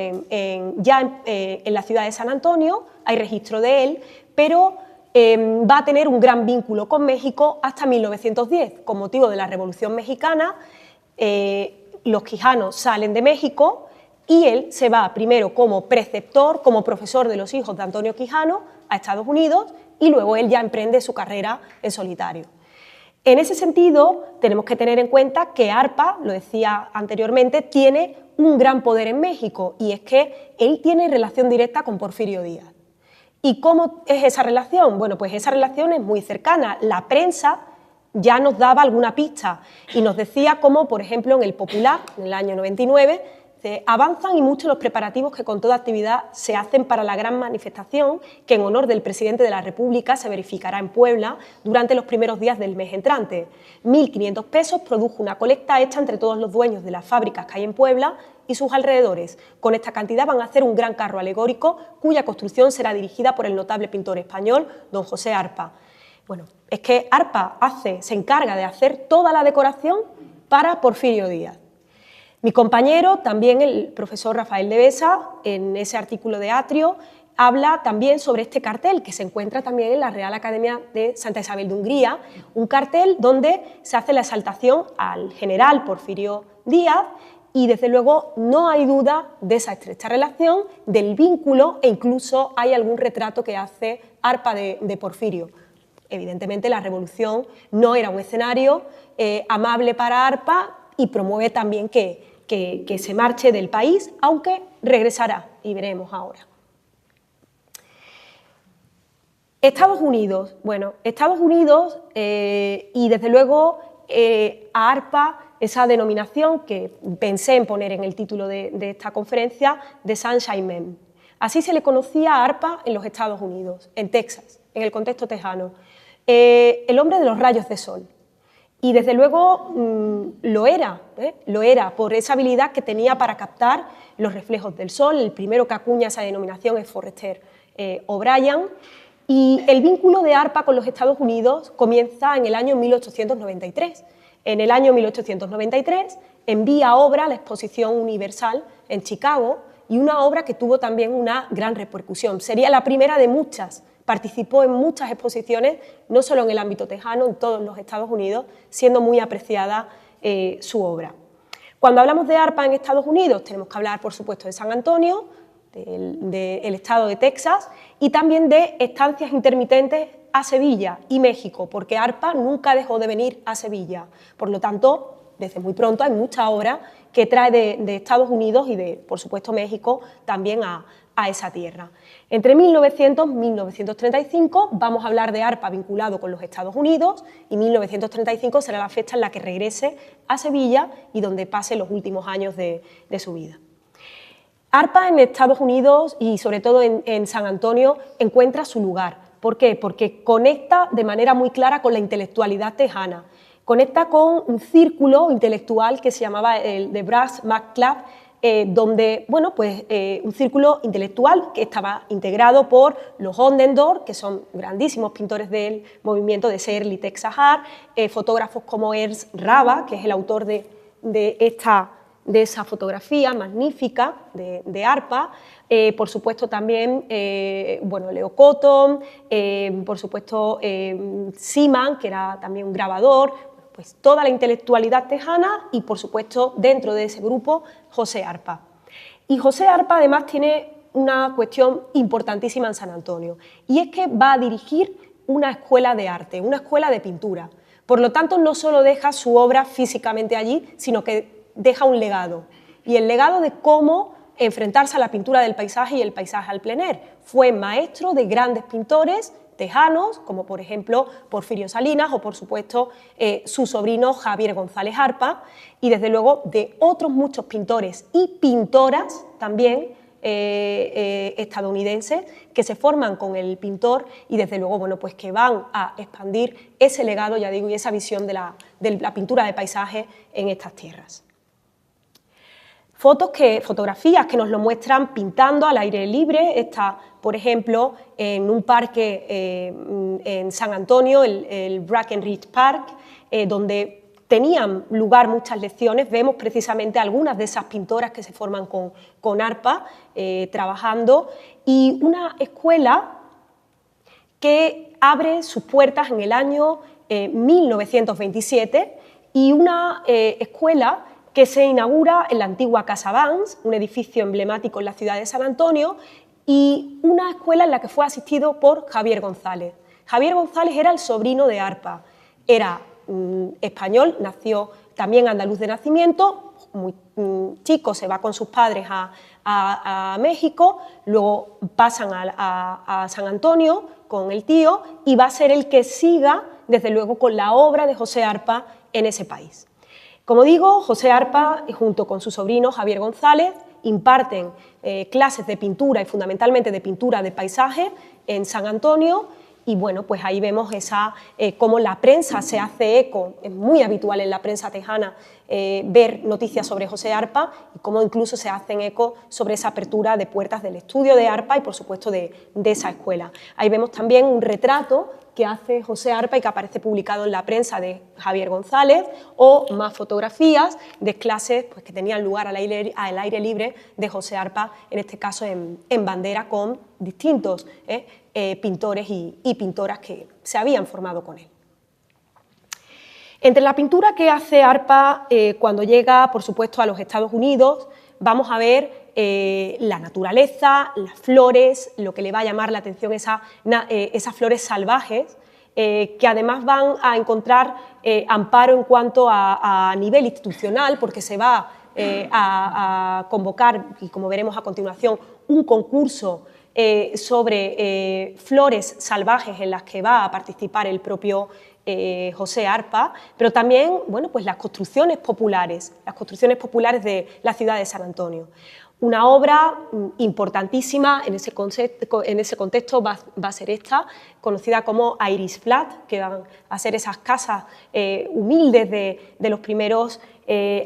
ya en la ciudad de San Antonio, hay registro de él, pero va a tener un gran vínculo con México hasta 1910, con motivo de la Revolución Mexicana. Los quijanos salen de México y él se va primero como preceptor, como profesor de los hijos de Antonio Quijano a Estados Unidos, y luego él ya emprende su carrera en solitario. En ese sentido, tenemos que tener en cuenta que ARPA, lo decía anteriormente, tiene un gran poder en México, y es que él tiene relación directa con Porfirio Díaz. ¿Y cómo es esa relación? Bueno, pues esa relación es muy cercana. La prensa ya nos daba alguna pista y nos decía cómo, por ejemplo, en El Popular, en el año 99, avanzan y mucho los preparativos que con toda actividad se hacen para la gran manifestación que en honor del presidente de la República se verificará en Puebla durante los primeros días del mes entrante. 1.500 pesos produjo una colecta hecha entre todos los dueños de las fábricas que hay en Puebla y sus alrededores. Con esta cantidad van a hacer un gran carro alegórico cuya construcción será dirigida por el notable pintor español don José Arpa. Bueno, es que Arpa se encarga de hacer toda la decoración para Porfirio Díaz. Mi compañero, también el profesor Rafael de Besa, en ese artículo de Atrio, habla también sobre este cartel que se encuentra también en la Real Academia de Santa Isabel de Hungría, un cartel donde se hace la exaltación al general Porfirio Díaz y desde luego no hay duda de esa estrecha relación, del vínculo e incluso hay algún retrato que hace Arpa de Porfirio. Evidentemente la revolución no era un escenario amable para Arpa y promueve también que se marche del país, aunque regresará, y veremos ahora. Estados Unidos, bueno, Estados Unidos y desde luego a ARPA, esa denominación que pensé en poner en el título de esta conferencia, de Sunshine Man. Así se le conocía a ARPA en los Estados Unidos, en Texas, en el contexto tejano. El hombre de los rayos de sol. Y desde luego lo era por esa habilidad que tenía para captar los reflejos del sol. El primero que acuña esa denominación es Forrester O'Brien. Y el vínculo de ARPA con los Estados Unidos comienza en el año 1893. En el año 1893 envía obra a la Exposición Universal en Chicago y una obra que tuvo también una gran repercusión. Sería la primera de muchas. Participó en muchas exposiciones, no solo en el ámbito tejano, en todos los Estados Unidos, siendo muy apreciada su obra. Cuando hablamos de ARPA en Estados Unidos, tenemos que hablar, por supuesto, de San Antonio, del estado de Texas, y también de estancias intermitentes a Sevilla y México, porque ARPA nunca dejó de venir a Sevilla. Por lo tanto, desde muy pronto hay mucha obra que trae de Estados Unidos y de, por supuesto, México también a esa tierra. Entre 1900 y 1935 vamos a hablar de ARPA vinculado con los Estados Unidos y 1935 será la fecha en la que regrese a Sevilla y donde pase los últimos años de su vida. ARPA en Estados Unidos y sobre todo en San Antonio encuentra su lugar. ¿Por qué? Porque conecta de manera muy clara con la intelectualidad tejana. Conecta con un círculo intelectual que se llamaba el de Brass Mac Club, donde, bueno, pues un círculo intelectual que estaba integrado por los Ollendorff, que son grandísimos pintores del movimiento de Searle y Tex Sahar, fotógrafos como Ernst Raba, que es el autor de esa fotografía magnífica de ARPA, por supuesto también bueno, Leo Cotton, por supuesto Seaman, que era también un grabador, pues toda la intelectualidad tejana y, por supuesto, dentro de ese grupo, José Arpa. Y José Arpa, además, tiene una cuestión importantísima en San Antonio, y es que va a dirigir una escuela de arte, una escuela de pintura. Por lo tanto, no solo deja su obra físicamente allí, sino que deja un legado, y el legado de cómo enfrentarse a la pintura del paisaje y el paisaje al plein air. Fue maestro de grandes pintores tejanos, como por ejemplo Porfirio Salinas o por supuesto su sobrino Javier González Arpa, y desde luego de otros muchos pintores y pintoras también estadounidenses que se forman con el pintor y desde luego, bueno, pues que van a expandir ese legado, ya digo, y esa visión de la pintura de paisaje en estas tierras. Fotografías que nos lo muestran pintando al aire libre. Está, por ejemplo, en un parque en San Antonio, el Brackenridge Park, donde tenían lugar muchas lecciones. Vemos precisamente algunas de esas pintoras que se forman con ARPA trabajando, y una escuela que abre sus puertas en el año 1927, y una escuela que se inaugura en la antigua Casa Vans, un edificio emblemático en la ciudad de San Antonio, y una escuela en la que fue asistido por Javier González. Javier González era el sobrino de Arpa, era español, nació también andaluz de nacimiento, muy chico se va con sus padres a México, luego pasan a San Antonio con el tío y va a ser el que siga, desde luego, con la obra de José Arpa en ese país. Como digo, José Arpa, junto con su sobrino Javier González, imparten clases de pintura y fundamentalmente de pintura de paisaje en San Antonio. Y bueno, pues ahí vemos cómo la prensa se hace eco, es muy habitual en la prensa tejana ver noticias sobre José Arpa y cómo incluso se hacen eco sobre esa apertura de puertas del estudio de Arpa y por supuesto de esa escuela. Ahí vemos también un retrato que hace José Arpa y que aparece publicado en la prensa de Javier González, o más fotografías de clases pues, que tenían lugar al aire libre de José Arpa, en este caso en bandera, con distintos pintores y pintoras que se habían formado con él. Entre la pintura que hace Arpa cuando llega, por supuesto, a los Estados Unidos, vamos a ver la naturaleza, las flores, lo que le va a llamar la atención esas flores salvajes, que además van a encontrar amparo en cuanto a nivel institucional, porque se va a convocar, y como veremos a continuación, un concurso sobre flores salvajes en las que va a participar el propio José Arpa, pero también bueno, pues las construcciones populares de la ciudad de San Antonio. Una obra importantísima en ese contexto va a ser esta, conocida como Irish Flat, que van a ser esas casas humildes de los primeros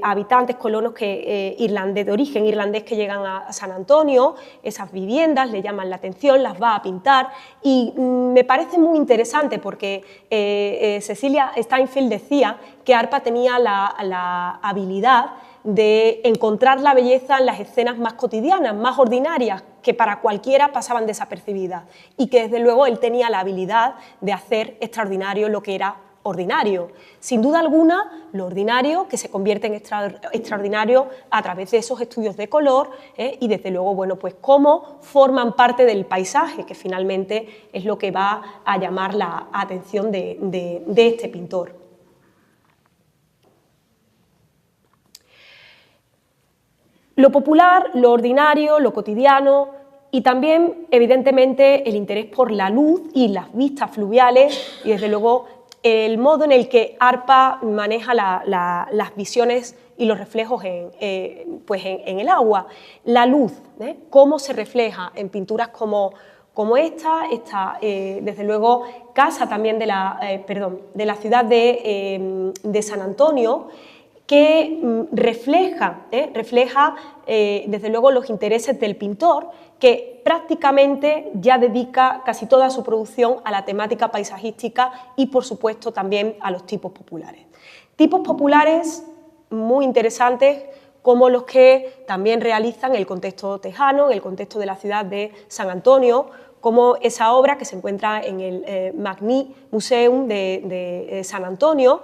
habitantes, colonos de origen irlandés que llegan a San Antonio. Esas viviendas le llaman la atención, las va a pintar y me parece muy interesante porque Cecilia Steinfeld decía que Arpa tenía la habilidad de encontrar la belleza en las escenas más cotidianas, más ordinarias, que para cualquiera pasaban desapercibidas, y que desde luego él tenía la habilidad de hacer extraordinario lo que era ordinario. Sin duda alguna, lo ordinario que se convierte en extraordinario a través de esos estudios de color y desde luego, bueno, pues cómo forman parte del paisaje, que finalmente es lo que va a llamar la atención de este pintor. Lo popular, lo ordinario, lo cotidiano y también, evidentemente, el interés por la luz y las vistas fluviales y, desde luego, el modo en el que Arpa maneja las visiones y los reflejos en el agua. La luz, cómo se refleja en pinturas como esta desde luego, casa también de la ciudad de San Antonio, que refleja desde luego los intereses del pintor, que prácticamente ya dedica casi toda su producción a la temática paisajística y por supuesto también a los tipos populares. Tipos populares muy interesantes como los que también realizan en el contexto tejano, en el contexto de la ciudad de San Antonio, como esa obra que se encuentra en el Magny Museum de San Antonio,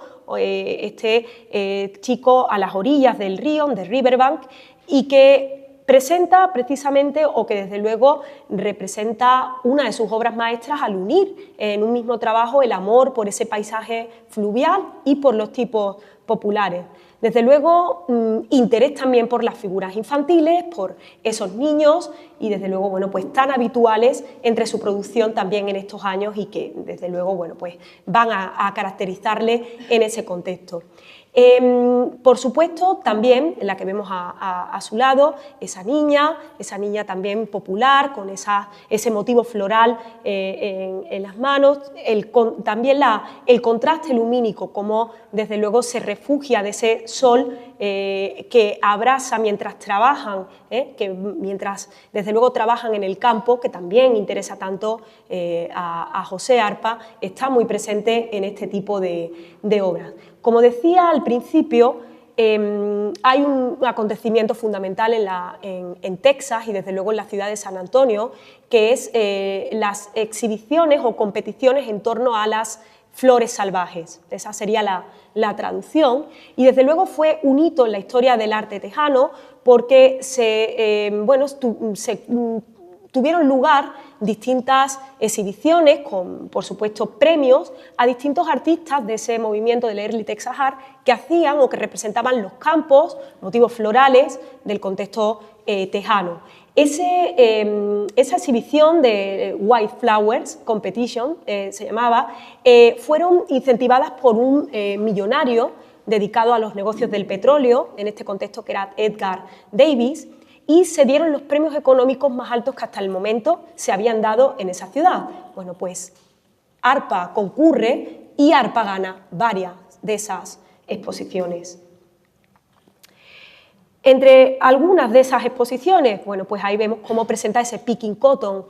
chico a las orillas del río, de Riverbank, y que presenta precisamente, o que desde luego representa una de sus obras maestras al unir en un mismo trabajo el amor por ese paisaje fluvial y por los tipos populares. Desde luego, interés también por las figuras infantiles, por esos niños y desde luego, bueno, pues tan habituales entre su producción también en estos años y que desde luego, bueno, pues van a caracterizarle en ese contexto. Por supuesto, también en la que vemos a su lado, esa niña también popular, con ese motivo floral en las manos, también el contraste lumínico, como desde luego se refugia de ese sol que abrasa mientras trabajan, mientras desde luego trabajan en el campo, que también interesa tanto a José Arpa, está muy presente en este tipo de obras. Como decía al principio, hay un acontecimiento fundamental en Texas y desde luego en la ciudad de San Antonio, que es las exhibiciones o competiciones en torno a las flores salvajes. Esa sería la traducción, y desde luego fue un hito en la historia del arte tejano porque tuvieron lugar distintas exhibiciones con, por supuesto, premios a distintos artistas de ese movimiento del Early Texas Art que hacían o que representaban los campos, motivos florales del contexto tejano. Esa exhibición de White Flowers Competition, se llamaba, fueron incentivadas por un millonario dedicado a los negocios del petróleo, en este contexto que era Edgar Davis, y se dieron los premios económicos más altos que hasta el momento se habían dado en esa ciudad. Bueno, pues ARPA concurre y ARPA gana varias de esas exposiciones. Entre algunas de esas exposiciones, bueno, pues ahí vemos cómo presenta ese picking cotton,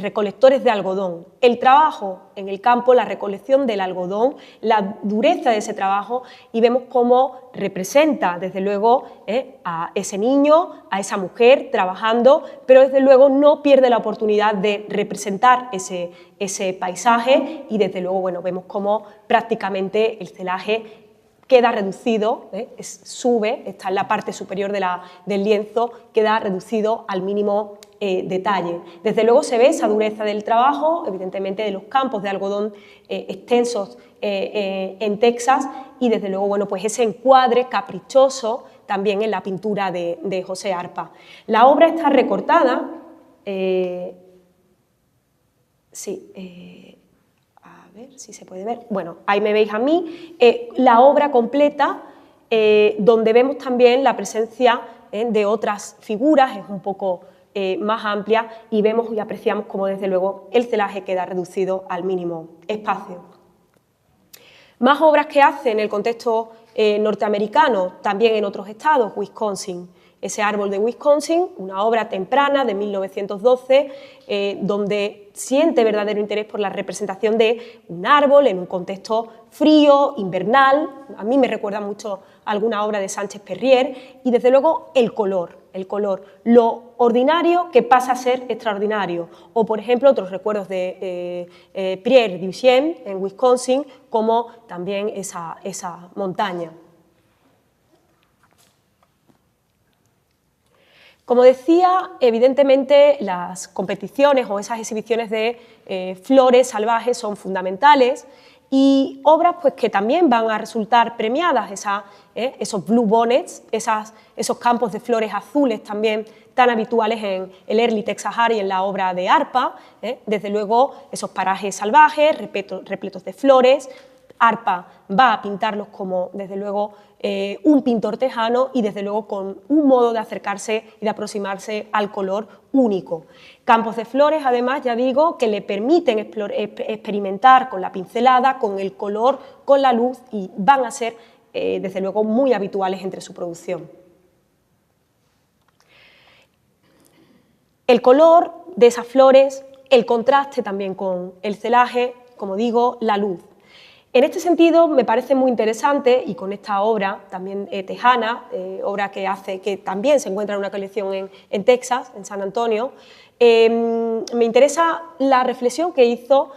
recolectores de algodón, el trabajo en el campo, la recolección del algodón, la dureza de ese trabajo, y vemos cómo representa desde luego a ese niño, a esa mujer trabajando, pero desde luego no pierde la oportunidad de representar ese paisaje, y desde luego, bueno, vemos cómo prácticamente el celaje queda reducido, sube, está en la parte superior del lienzo, queda reducido al mínimo detalle. Desde luego se ve esa dureza del trabajo, evidentemente de los campos de algodón extensos en Texas, y desde luego, bueno, pues ese encuadre caprichoso también en la pintura de José Arpa. La obra está recortada, a ver si se puede ver, bueno, ahí me veis a mí, la obra completa, donde vemos también la presencia de otras figuras, es un poco más amplia, y vemos y apreciamos cómo desde luego el celaje queda reducido al mínimo espacio. Más obras que hace en el contexto norteamericano, también en otros estados, Wisconsin. Ese árbol de Wisconsin, una obra temprana de 1912, donde siente verdadero interés por la representación de un árbol en un contexto frío, invernal. A mí me recuerda mucho a alguna obra de Sánchez Perrier, y desde luego el color, lo ordinario que pasa a ser extraordinario, o por ejemplo otros recuerdos de Pierre Duchesne en Wisconsin, como también esa montaña. Como decía, evidentemente las competiciones o esas exhibiciones de flores salvajes son fundamentales, y obras pues, que también van a resultar premiadas, esos blue bonnets, esos campos de flores azules también tan habituales en el Early Texas Art y en la obra de Arpa, desde luego esos parajes salvajes, repletos de flores. Arpa va a pintarlos como, desde luego, un pintor tejano, y desde luego con un modo de acercarse y de aproximarse al color único. Campos de flores, además, ya digo, que le permiten experimentar con la pincelada, con el color, con la luz, y van a ser, desde luego, muy habituales entre su producción. El color de esas flores, el contraste también con el celaje, como digo, la luz. En este sentido, me parece muy interesante, y con esta obra también tejana, obra que también se encuentra en una colección en Texas, en San Antonio, me interesa la reflexión que hizo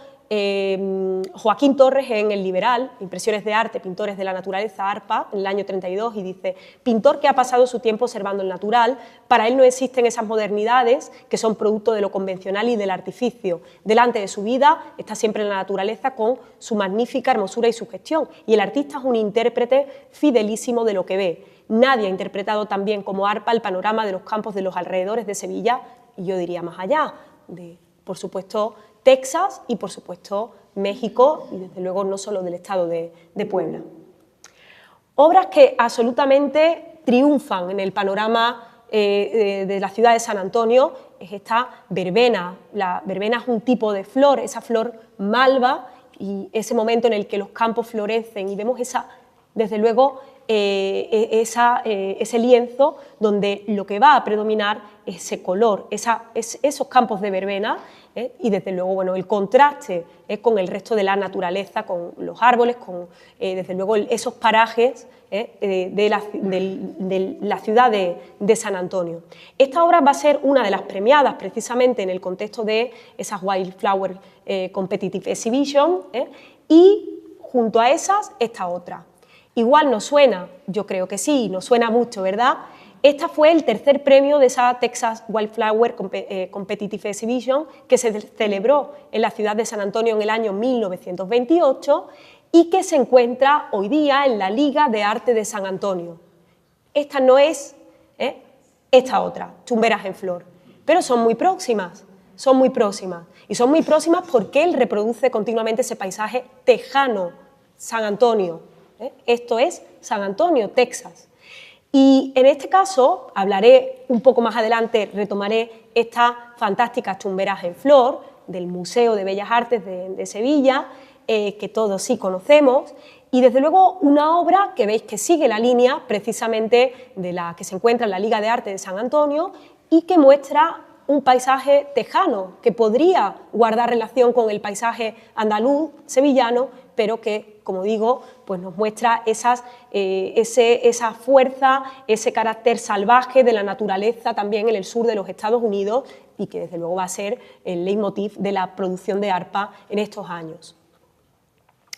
Joaquín Torres en El Liberal, Impresiones de arte, pintores de la naturaleza, Arpa, en el año 32, y dice: pintor que ha pasado su tiempo observando el natural, para él no existen esas modernidades que son producto de lo convencional y del artificio. Delante de su vida está siempre la naturaleza con su magnífica hermosura y sugestión, y el artista es un intérprete fidelísimo de lo que ve. Nadie ha interpretado tan bien como Arpa el panorama de los campos de los alrededores de Sevilla, y yo diría más allá, de, por supuesto, Texas y, por supuesto, México, y desde luego no solo del estado de Puebla. Obras que absolutamente triunfan en el panorama de la ciudad de San Antonio es esta verbena. La verbena es un tipo de flor, esa flor malva, y ese momento en el que los campos florecen, y vemos desde luego ese lienzo donde lo que va a predominar es ese color, esos campos de verbena, y desde luego, bueno, el contraste con el resto de la naturaleza, con los árboles, con desde luego esos parajes de la ciudad de San Antonio. Esta obra va a ser una de las premiadas precisamente en el contexto de esas Wildflower Competitive Exhibition, y junto a esas esta otra. Igual nos suena, yo creo que sí, nos suena mucho, ¿verdad? Este fue el tercer premio de esa Texas Wildflower Competitive Exhibition que se celebró en la ciudad de San Antonio en el año 1928 y que se encuentra hoy día en la Liga de Arte de San Antonio. Esta no es esta otra, Tumberas en Flor, pero son muy próximas, y son muy próximas porque él reproduce continuamente ese paisaje tejano, San Antonio. Esto es San Antonio, Texas. Y en este caso, hablaré un poco más adelante, retomaré estas fantásticas tumberas en flor del Museo de Bellas Artes de Sevilla, que todos sí conocemos, y desde luego una obra que veis que sigue la línea precisamente de la que se encuentra en la Liga de Arte de San Antonio y que muestra un paisaje tejano que podría guardar relación con el paisaje andaluz, sevillano, pero que, como digo, pues nos muestra esa fuerza, ese carácter salvaje de la naturaleza también en el sur de los Estados Unidos y que desde luego va a ser el leitmotiv de la producción de arpa en estos años.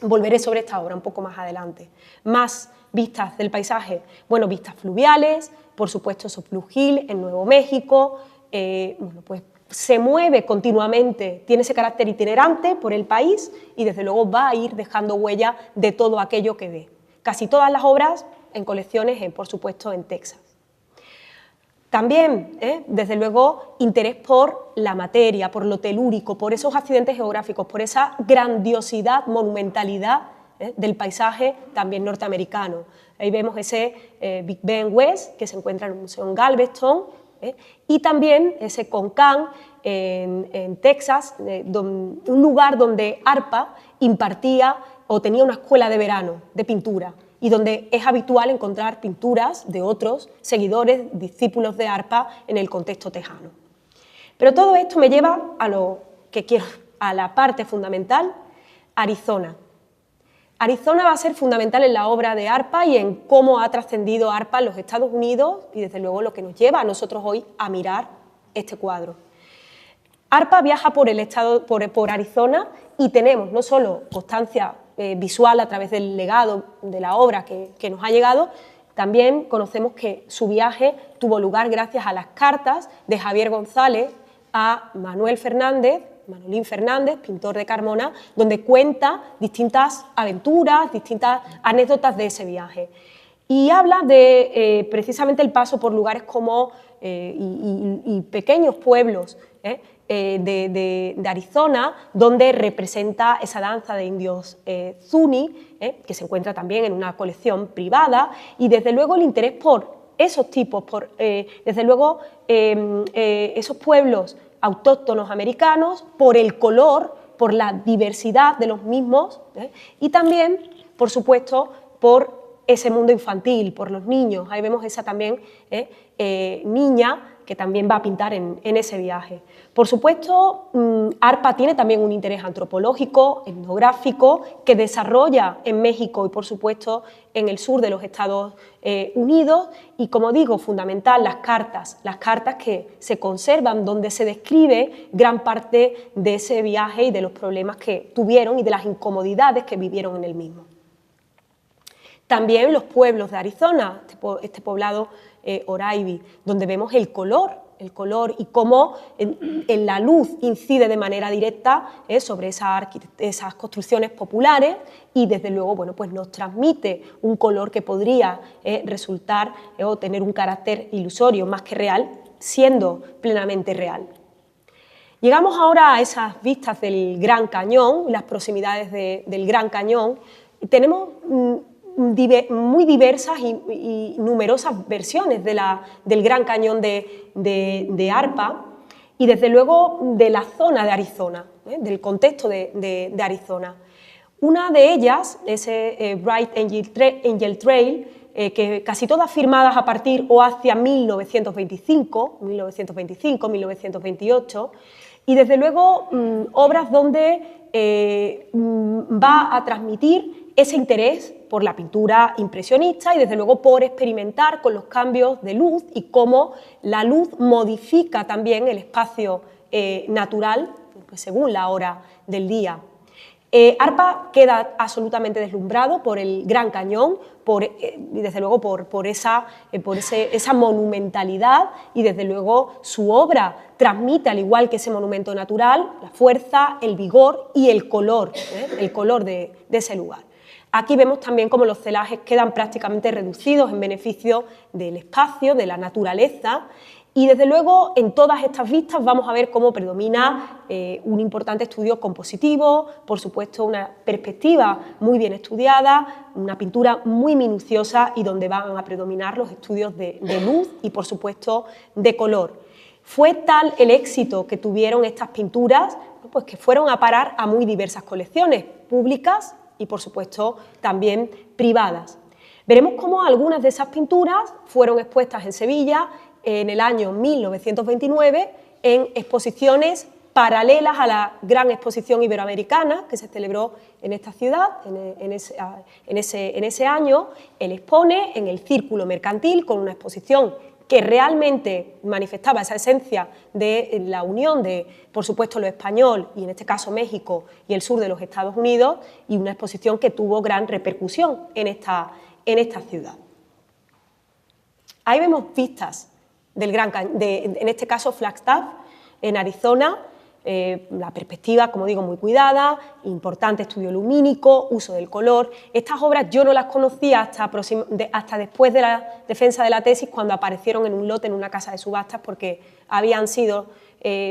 Volveré sobre esta obra un poco más adelante. Más vistas del paisaje, bueno, vistas fluviales, por supuesto esos Blue Hills en Nuevo México, bueno, pues se mueve continuamente, tiene ese carácter itinerante por el país y desde luego va a ir dejando huella de todo aquello que ve. Casi todas las obras en colecciones, por supuesto, en Texas. También, desde luego, interés por la materia, por lo telúrico, por esos accidentes geográficos, por esa grandiosidad, monumentalidad del paisaje también norteamericano. Ahí vemos ese Big Ben West, que se encuentra en el Museo en Galveston, y también ese Concan en Texas, un lugar donde ARPA impartía o tenía una escuela de verano de pintura y donde es habitual encontrar pinturas de otros seguidores, discípulos de ARPA en el contexto tejano. Pero todo esto me lleva a lo que quiero, a la parte fundamental, Arizona. Arizona va a ser fundamental en la obra de ARPA y en cómo ha trascendido ARPA en los Estados Unidos y desde luego lo que nos lleva a nosotros hoy a mirar este cuadro. ARPA viaja por Arizona y tenemos no solo constancia visual a través del legado de la obra que nos ha llegado, también conocemos que su viaje tuvo lugar gracias a las cartas de Javier González a Manolín Fernández, pintor de Carmona, donde cuenta distintas aventuras, distintas anécdotas de ese viaje. Y habla de precisamente el paso por lugares como y pequeños pueblos de Arizona, donde representa esa danza de indios Zuni, que se encuentra también en una colección privada, y desde luego el interés por esos tipos, desde luego esos pueblos autóctonos americanos, por el color, por la diversidad de los mismos y también, por supuesto, por ese mundo infantil, por los niños. Ahí vemos esa también niña que también va a pintar en ese viaje. Por supuesto, ARPA tiene también un interés antropológico, etnográfico, que desarrolla en México y, por supuesto, en el sur de los Estados Unidos y, como digo, fundamental, las cartas que se conservan, donde se describe gran parte de ese viaje y de los problemas que tuvieron y de las incomodidades que vivieron en el mismo. También los pueblos de Arizona, este poblado Oraibi, donde vemos el color y cómo en la luz incide de manera directa sobre esas construcciones populares y desde luego bueno, pues nos transmite un color que podría resultar o tener un carácter ilusorio más que real, siendo plenamente real. Llegamos ahora a esas vistas del Gran Cañón, las proximidades del Gran Cañón, y tenemos muy diversas y numerosas versiones del Gran Cañón de ARPA y desde luego de la zona de Arizona, del contexto de Arizona. Una de ellas, ese Bright Angel Trail, que casi todas firmadas a partir o hacia 1925, 1928, y desde luego obras donde va a transmitir ese interés por la pintura impresionista y desde luego por experimentar con los cambios de luz y cómo la luz modifica también el espacio natural pues, según la hora del día. ARPA queda absolutamente deslumbrado por el Gran Cañón, y desde luego por esa monumentalidad, y desde luego su obra transmite, al igual que ese monumento natural, la fuerza, el vigor y el color de ese lugar. Aquí vemos también cómo los celajes quedan prácticamente reducidos en beneficio del espacio, de la naturaleza, y desde luego en todas estas vistas vamos a ver cómo predomina un importante estudio compositivo, por supuesto una perspectiva muy bien estudiada, una pintura muy minuciosa y donde van a predominar los estudios de luz y por supuesto de color. Fue tal el éxito que tuvieron estas pinturas, pues que fueron a parar a muy diversas colecciones públicas y por supuesto también privadas. Veremos cómo algunas de esas pinturas fueron expuestas en Sevilla en el año 1929 en exposiciones paralelas a la gran exposición iberoamericana que se celebró en esta ciudad en ese año. Él expone en el Círculo Mercantil con una exposición que realmente manifestaba esa esencia de la unión de, por supuesto, lo español y en este caso México y el sur de los Estados Unidos, y una exposición que tuvo gran repercusión en esta ciudad. Ahí vemos vistas en este caso Flagstaff, en Arizona, la perspectiva, como digo, muy cuidada, importante estudio lumínico, uso del color. Estas obras yo no las conocía hasta después de la defensa de la tesis, cuando aparecieron en un lote en una casa de subastas, porque habían sido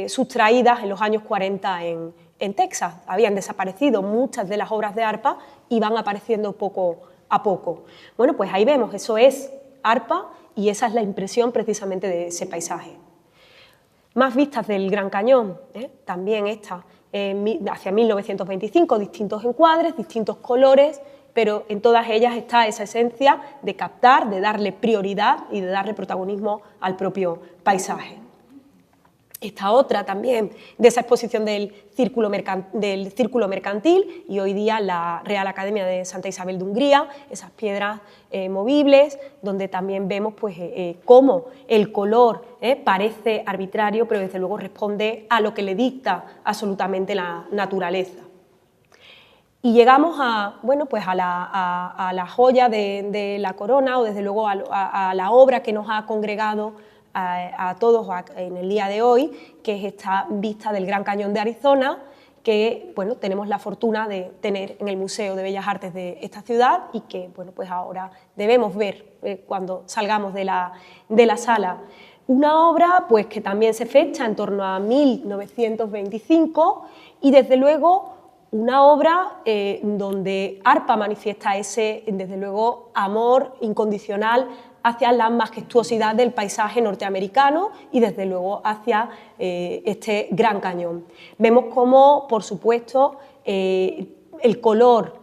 sustraídas en los años 40 en Texas. Habían desaparecido muchas de las obras de ARPA y van apareciendo poco a poco. Bueno, pues ahí vemos, eso es ARPA y esa es la impresión precisamente de ese paisaje. Más vistas del Gran Cañón, también esta, hacia 1925, distintos encuadres, distintos colores, pero en todas ellas está esa esencia de captar, de darle prioridad y de darle protagonismo al propio paisaje. Esta otra también, de esa exposición del Círculo Mercantil y hoy día la Real Academia de Santa Isabel de Hungría, esas piedras movibles, donde también vemos pues, cómo el color parece arbitrario, pero desde luego responde a lo que le dicta absolutamente la naturaleza. Y llegamos bueno, pues a la joya de la corona, o desde luego a la obra que nos ha congregado a todos en el día de hoy, que es esta vista del Gran Cañón de Arizona, que bueno, tenemos la fortuna de tener en el Museo de Bellas Artes de esta ciudad y que bueno, pues ahora debemos ver cuando salgamos de la sala. Una obra pues, que también se fecha en torno a 1925 y desde luego una obra donde ARPA manifiesta ese, desde luego, amor incondicional hacia la majestuosidad del paisaje norteamericano y desde luego hacia este Gran Cañón. Vemos cómo, por supuesto, el color,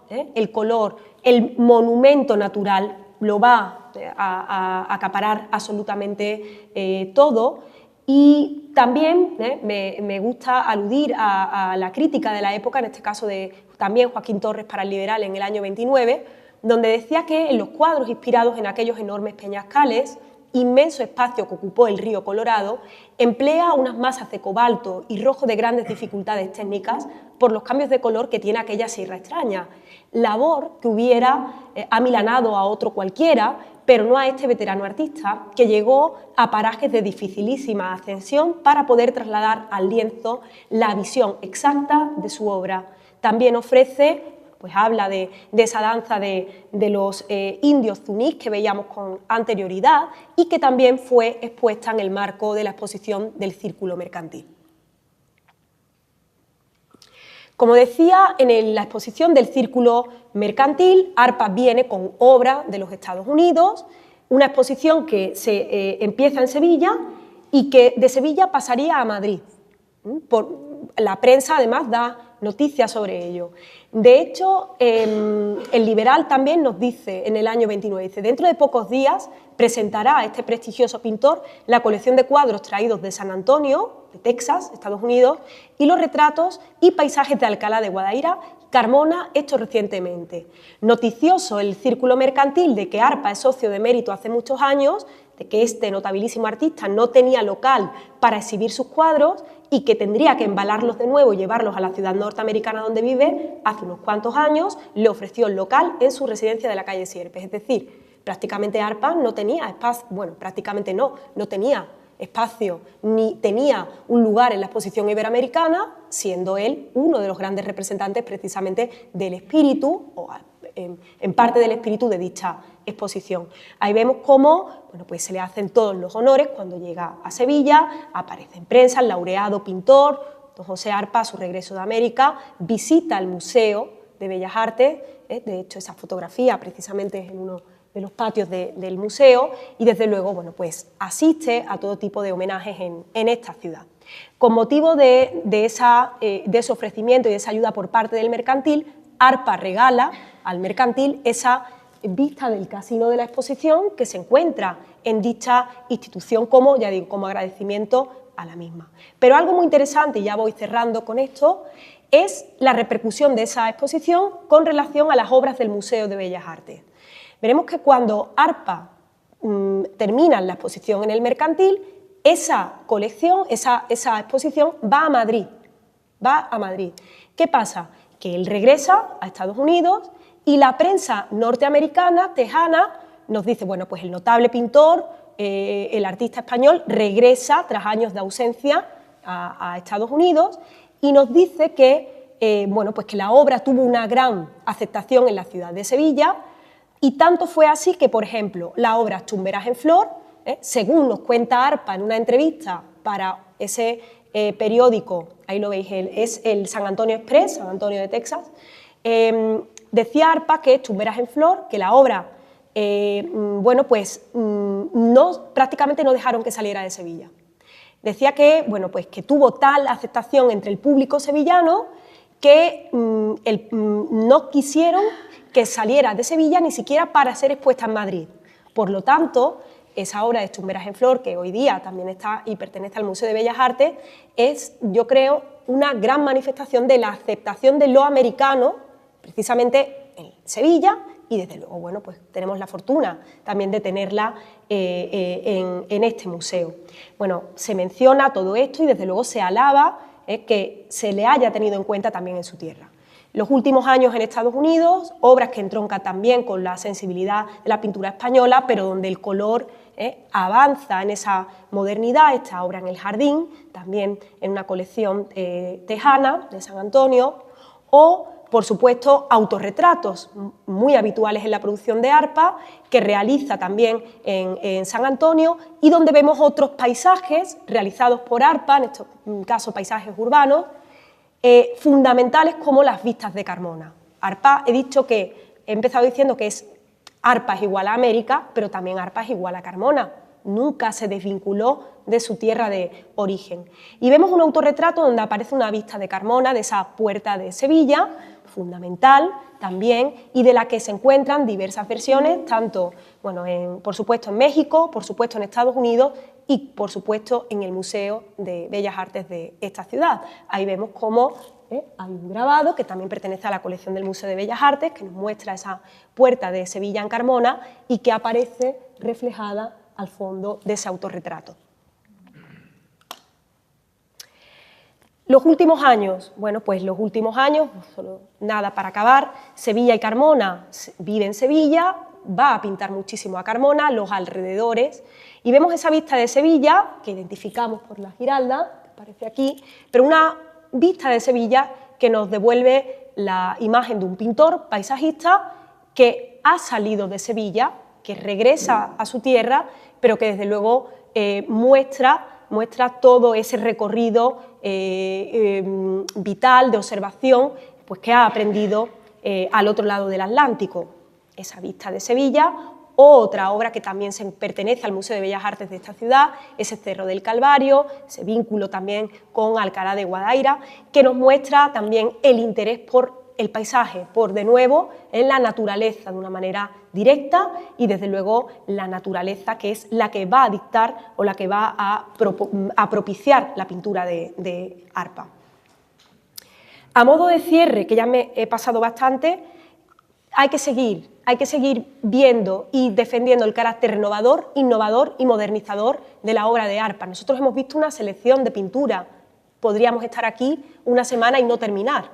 el monumento natural lo va a acaparar absolutamente todo. Y también me gusta aludir a la crítica de la época, en este caso de también Joaquín Torres para El Liberal en el año 29, donde decía que en los cuadros inspirados en aquellos enormes peñascales, inmenso espacio que ocupó el río Colorado, emplea unas masas de cobalto y rojo de grandes dificultades técnicas por los cambios de color que tiene aquella sierra extraña, labor que hubiera amilanado a otro cualquiera, pero no a este veterano artista que llegó a parajes de dificilísima ascensión para poder trasladar al lienzo la visión exacta de su obra. También ofrece, pues habla de esa danza de los indios zunís que veíamos con anterioridad y que también fue expuesta en el marco de la exposición del Círculo Mercantil. Como decía, en la exposición del Círculo Mercantil, ARPA viene con obra de los Estados Unidos, una exposición que se empieza en Sevilla y que de Sevilla pasaría a Madrid. La prensa además da noticias sobre ello. De hecho, El Liberal también nos dice en el año 29, dice, dentro de pocos días presentará a este prestigioso pintor la colección de cuadros traídos de San Antonio, de Texas, Estados Unidos, y los retratos y paisajes de Alcalá de Guadaira, Carmona, hechos recientemente. Noticioso el Círculo Mercantil de que ARPA es socio de mérito hace muchos años, de que este notabilísimo artista no tenía local para exhibir sus cuadros y que tendría que embalarlos de nuevo y llevarlos a la ciudad norteamericana donde vive, hace unos cuantos años le ofreció el local en su residencia de la calle Sierpes. Es decir, prácticamente ARPA no tenía espacio, bueno, prácticamente no tenía espacio ni tenía un lugar en la exposición iberoamericana, siendo él uno de los grandes representantes precisamente del espíritu, o en parte del espíritu de dicha exposición. Ahí vemos cómo pues se le hacen todos los honores cuando llega a Sevilla, aparece en prensa, el laureado pintor, don José Arpa, a su regreso de América, visita el Museo de Bellas Artes, de hecho esa fotografía precisamente es en uno de los patios del museo, y desde luego pues asiste a todo tipo de homenajes en esta ciudad. Con motivo de ese ofrecimiento y de esa ayuda por parte del mercantil, ARPA regala al mercantil esa vista del casino de la exposición que se encuentra en dicha institución como, ya digo, como agradecimiento a la misma. Pero algo muy interesante, y ya voy cerrando con esto, es la repercusión de esa exposición con relación a las obras del Museo de Bellas Artes. Veremos que cuando ARPA termina la exposición en el mercantil, esa colección, esa exposición va a Madrid. ¿Qué pasa? Que él regresa a Estados Unidos y la prensa norteamericana, tejana, nos dice, pues el notable pintor, el artista español, regresa tras años de ausencia a Estados Unidos y nos dice que, pues que la obra tuvo una gran aceptación en la ciudad de Sevilla, y tanto fue así que, por ejemplo, la obra Chumberas en Flor, según nos cuenta ARPA en una entrevista para ese periódico, ahí lo veis, es el San Antonio Express, San Antonio de Texas, decía ARPA que Chumberas en Flor, que la obra, prácticamente no dejaron que saliera de Sevilla. Decía que, que tuvo tal aceptación entre el público sevillano que no quisieron que saliera de Sevilla ni siquiera para ser expuesta en Madrid. Por lo tanto, esa obra de Chumberas en Flor, que hoy día también está y pertenece al Museo de Bellas Artes, es, yo creo, una gran manifestación de la aceptación de lo americano, precisamente en Sevilla, y desde luego, pues tenemos la fortuna también de tenerla en este museo. Se menciona todo esto y desde luego se alaba que se le haya tenido en cuenta también en su tierra. Los últimos años en Estados Unidos, obras que entroncan también con la sensibilidad de la pintura española, pero donde el color avanza en esa modernidad, esta obra en el jardín, también en una colección tejana de San Antonio, o, por supuesto, autorretratos muy habituales en la producción de ARPA, que realiza también en San Antonio, y donde vemos otros paisajes realizados por ARPA, en este caso paisajes urbanos, fundamentales como las vistas de Carmona. ARPA, he empezado diciendo que ARPA es igual a América, pero también ARPA es igual a Carmona. Nunca se desvinculó de su tierra de origen. Y vemos un autorretrato donde aparece una vista de Carmona, de esa puerta de Sevilla, fundamental también, y de la que se encuentran diversas versiones, tanto, por supuesto en México, por supuesto en Estados Unidos y, por supuesto, en el Museo de Bellas Artes de esta ciudad. Ahí vemos cómo hay un grabado que también pertenece a la colección del Museo de Bellas Artes, que nos muestra esa puerta de Sevilla en Carmona y que aparece reflejada al fondo de ese autorretrato. Los últimos años, solo nada para acabar, Sevilla y Carmona, vive en Sevilla, va a pintar muchísimo a Carmona, los alrededores, y vemos esa vista de Sevilla, que identificamos por la Giralda, que aparece aquí, pero una vista de Sevilla que nos devuelve la imagen de un pintor paisajista que ha salido de Sevilla, que regresa a su tierra, pero que desde luego muestra todo ese recorrido vital, de observación, pues que ha aprendido al otro lado del Atlántico. Esa vista de Sevilla, otra obra que también pertenece al Museo de Bellas Artes de esta ciudad, ese Cerro del Calvario, ese vínculo también con Alcalá de Guadaira, que nos muestra también el interés por el paisaje, por de nuevo en la naturaleza de una manera directa y desde luego la naturaleza que es la que va a dictar o la que va a propiciar la pintura de ARPA. A modo de cierre, que ya me he pasado bastante, hay que seguir viendo y defendiendo el carácter renovador, innovador y modernizador de la obra de ARPA. Nosotros hemos visto una selección de pintura podríamos estar aquí una semana y no terminar.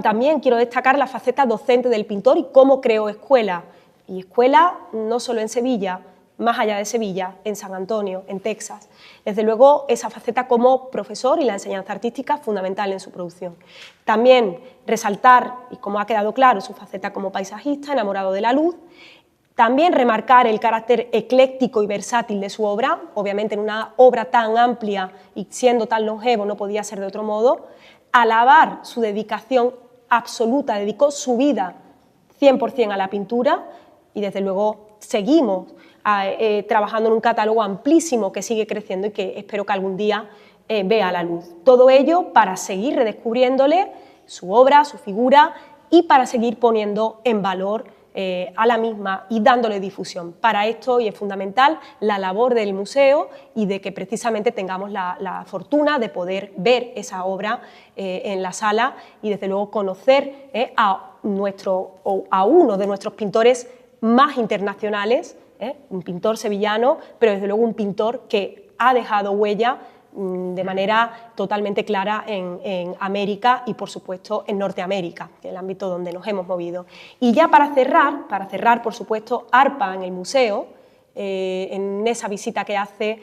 También quiero destacar la faceta docente del pintor y cómo creó escuela. Y escuela no solo en Sevilla, más allá de Sevilla, en San Antonio, en Texas. Desde luego, esa faceta como profesor y la enseñanza artística fundamental en su producción. También resaltar, y como ha quedado claro, su faceta como paisajista, enamorado de la luz. También remarcar el carácter ecléctico y versátil de su obra, obviamente en una obra tan amplia y siendo tan longevo no podía ser de otro modo. Alabar su dedicación absoluta, dedicó su vida 100% a la pintura y desde luego seguimos trabajando en un catálogo amplísimo que sigue creciendo y que espero que algún día vea la luz. Todo ello para seguir redescubriéndole su obra, su figura y para seguir poniendo en valor a la misma y dándole difusión. Para esto, y es fundamental, la labor del museo y de que precisamente tengamos la fortuna de poder ver esa obra en la sala y desde luego conocer a uno de nuestros pintores más internacionales, un pintor sevillano, pero desde luego un pintor que ha dejado huella de manera totalmente clara en América y, por supuesto, en Norteamérica, que es el ámbito donde nos hemos movido. Y ya para cerrar, por supuesto, ARPA en el museo, en esa visita que hace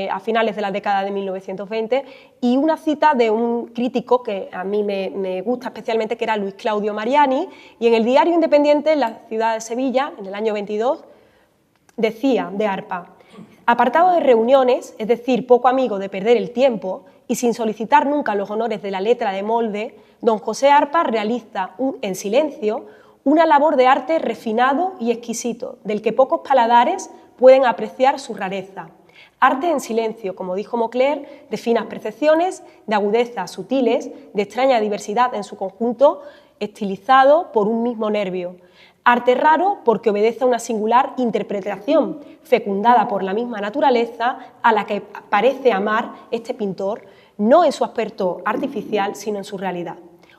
a finales de la década de 1920, y una cita de un crítico que a mí me gusta especialmente, que era Luis Claudio Mariani, y en el diario Independiente, en la ciudad de Sevilla, en el año 22, decía de ARPA: apartado de reuniones, es decir, poco amigo de perder el tiempo, y sin solicitar nunca los honores de la letra de molde, don José Arpa realiza en silencio una labor de arte refinado y exquisito, del que pocos paladares pueden apreciar su rareza. Arte en silencio, como dijo Maucler, de finas percepciones, de agudezas sutiles, de extraña diversidad en su conjunto, estilizado por un mismo nervio. Arte raro porque obedece a una singular interpretación, fecundada por la misma naturaleza a la que parece amar este pintor, no en su aspecto artificial, sino en su realidad.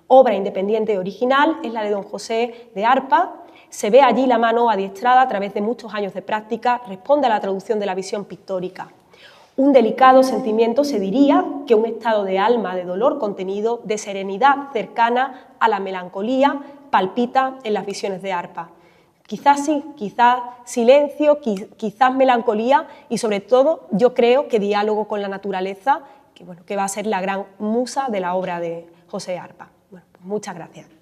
Obra independiente y original es la de don José de Arpa. Se ve allí la mano adiestrada a través de muchos años de práctica, responde a la traducción de la visión pictórica. Un delicado sentimiento, se diría, que un estado de alma, de dolor contenido, de serenidad cercana a la melancolía, palpita en las visiones de Arpa. Quizás sí, quizás silencio, quizás melancolía y sobre todo yo creo que diálogo con la naturaleza, que va a ser la gran musa de la obra de José Arpa. Bueno, pues muchas gracias.